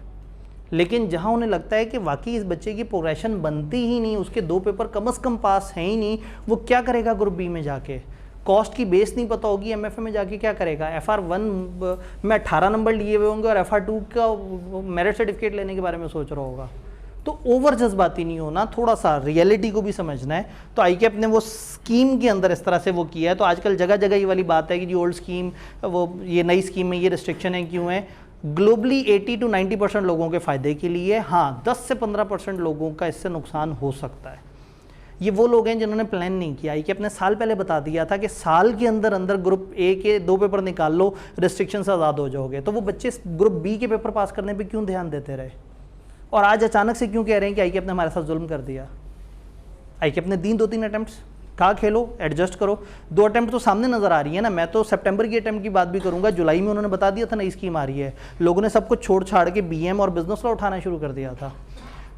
Speaker 1: लेकिन जहाँ उन्हें लगता है कि वाकई इस बच्चे की प्रोग्रेशन बनती ही नहीं, उसके 2 पेपर कम से कम पास हैं ही नहीं, वो क्या करेगा ग्रुप बी में जाके, कॉस्ट की बेस नहीं पता होगी, एमएफए में जाके क्या करेगा? FR1 में 18 नंबर लिए हुए होंगे और FR2 का मेरिट सर्टिफिकेट लेने के बारे में सोच रहा होगा। तो ओवर जज्बाती नहीं होना, थोड़ा सा रियलिटी को भी समझना है। तो ICAP ने वो स्कीम के अंदर इस तरह से वो किया है। तो आजकल जगह जगह ये वाली बात है कि जी ओल्ड स्कीम, वो ये नई स्कीम में ये रिस्ट्रिक्शन है, क्यों है? ग्लोबली 80 to 90% लोगों के फ़ायदे के लिए। हाँ, 10 से 15% लोगों का इससे नुकसान हो सकता है। ये वो लोग हैं जिन्होंने प्लान नहीं किया। ICAP ने साल पहले बता दिया था कि साल के अंदर अंदर ग्रुप ए के 2 पेपर निकाल लो, रिस्ट्रिक्शन से आज़ाद हो जाओगे। तो वो बच्चे ग्रुप बी के पेपर पास करने पे क्यों ध्यान देते रहे? और आज अचानक से क्यों कह रहे हैं कि ICAP ने हमारे साथ जुल्म कर दिया? ICAP ने 2-3 अटैम्प्ट्स कहा, खेलो, एडजस्ट करो। 2 अटैम्प्ट तो सामने नज़र आ रही है ना। मैं तो सितंबर की अटैम्प्ट की बात भी करूंगा। जुलाई में उन्होंने बता दिया था नई स्कीम आ रही है, लोगों ने सब कुछ छोड़ छाड़ के BM और बिजनेस लॉ उठाना शुरू कर दिया था।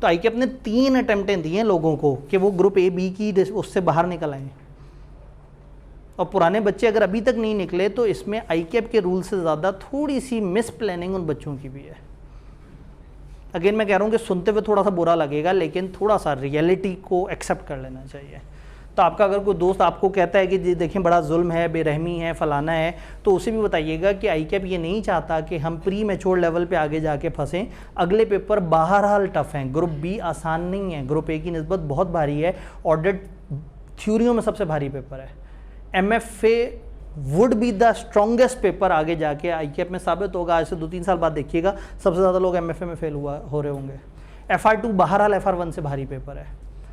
Speaker 1: तो ICAP ने 3 अटैम्प्टें दी हैं लोगों को कि वो ग्रुप A B की उससे बाहर निकल आए। और पुराने बच्चे अगर अभी तक नहीं निकले तो इसमें ICAP के रूल से ज़्यादा थोड़ी सी मिस प्लानिंग उन बच्चों की भी है। अगेन मैं कह रहा हूँ कि सुनते हुए थोड़ा सा बुरा लगेगा, लेकिन थोड़ा सा रियलिटी को एक्सेप्ट कर लेना चाहिए। तो आपका अगर कोई दोस्त आपको कहता है कि जी देखिए बड़ा जुल्म है, बेरहमी है, फलाना है, तो उसे भी बताइएगा कि ICAP ये नहीं चाहता कि हम प्री मैच्योर लेवल पे आगे जाके फंसें। अगले पेपर बहरहाल टफ हैं। ग्रुप B आसान नहीं है, ग्रुप A की निस्बत बहुत भारी है। ऑडिट थ्योरियों में सबसे भारी पेपर है। MFA would be the strongest paper आगे जाके ICAP में साबित होगा। आज से 2-3 साल बाद देखिएगा सबसे ज़्यादा लोग MFA में फेल हो रहे होंगे। FR2 बहरहाल FR1 से भारी पेपर है।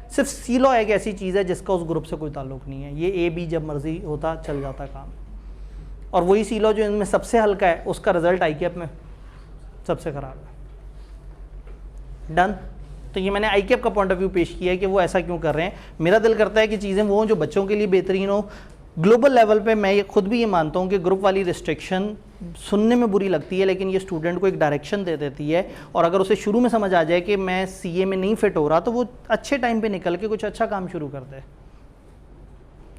Speaker 1: सिर्फ सीलो एक ऐसी चीज़ है जिसका उस ग्रुप से कोई ताल्लुक नहीं है। ये A B जब मर्जी होता चल जाता काम। और वही सीलो जो इनमें सबसे हल्का है, उसका रिजल्ट ICAP में सबसे ख़राब है। डन। तो ये मैंने ICAP का पॉइंट ऑफ व्यू पेश किया है कि वो ऐसा क्यों कर रहे हैं। मेरा दिल करता है कि चीज़ें वो हों जो बच्चों के लिए बेहतरीन हो। ग्लोबल लेवल पे मैं ये खुद भी ये मानता हूँ कि ग्रुप वाली रिस्ट्रिक्शन सुनने में बुरी लगती है, लेकिन ये स्टूडेंट को एक डायरेक्शन दे देती है। और अगर उसे शुरू में समझ आ जाए कि मैं CA में नहीं फिट हो रहा, तो वो अच्छे टाइम पे निकल के कुछ अच्छा काम शुरू कर दे।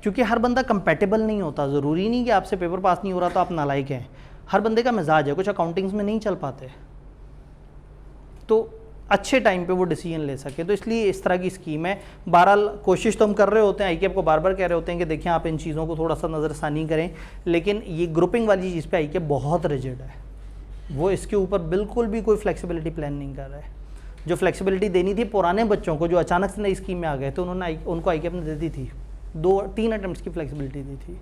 Speaker 1: क्योंकि हर बंदा कंपैटिबल नहीं होता। ज़रूरी नहीं कि आपसे पेपर पास नहीं हो रहा तो आप नालायक हैं। हर बंदे का मिजाज है, कुछ अकाउंटिंग्स में नहीं चल पाते, तो अच्छे टाइम पे वो डिसीजन ले सके। तो इसलिए इस तरह की स्कीम है। बहरहाल कोशिश तो हम कर रहे होते हैं, ICAP को बार बार कह रहे होते हैं कि देखिए आप इन चीज़ों को थोड़ा सा नज़रसानी करें, लेकिन ये ग्रुपिंग वाली चीज़ पे ICAP बहुत रिजिड है। वो इसके ऊपर बिल्कुल भी कोई फ्लेक्सिबिलिटी प्लान नहीं कर रहा है। जो फ्लेक्सिबिलिटी देनी थी पुराने बच्चों को जो अचानक से नई स्कीम में आ गए थे, उनको ICAP ने दे दी थी। 2-3 अटैम्प्ट्स की फ्लेक्सिबिलिटी दी थी।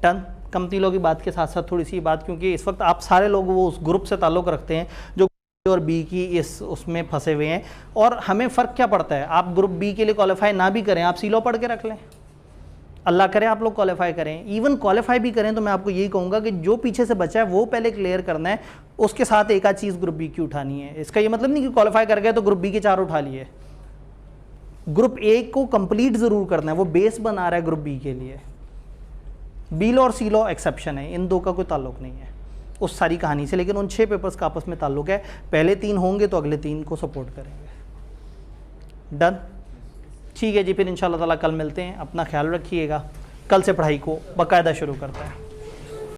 Speaker 1: टन कंपनी लॉ की बात के साथ साथ थोड़ी सी बात, क्योंकि इस वक्त आप सारे लोग वो उस ग्रुप से ताल्लुक़ रखते हैं जो और B की उसमें फंसे हुए हैं। और हमें फ़र्क क्या पड़ता है? आप ग्रुप B के लिए क्वालिफाई ना भी करें, आप सीलो पढ़ के रख लें। अल्लाह करे आप लोग क्वालिफाई करें। इवन क्वालिफाई भी करें तो मैं आपको यही कहूँगा कि जो पीछे से बचा है वो पहले क्लियर करना है, उसके साथ एक आध चीज़ ग्रुप B की उठानी है। इसका ये मतलब नहीं कि क्वालिफाई कर गए तो ग्रुप B के 4 उठा लिए। ग्रुप A को कंप्लीट ज़रूर करना है, वो बेस बना रहा है ग्रुप B के लिए। B लॉ और C लॉ एक्सेप्शन है, इन दो का कोई ताल्लुक नहीं है उस सारी कहानी से, लेकिन उन 6 पेपर्स का आपस में ताल्लुक है। पहले 3 होंगे तो अगले 3 को सपोर्ट करेंगे। डन। ठीक है जी, फिर इंशाल्लाह ताला कल मिलते हैं। अपना ख्याल रखिएगा। कल से पढ़ाई को बाकायदा शुरू करते हैं।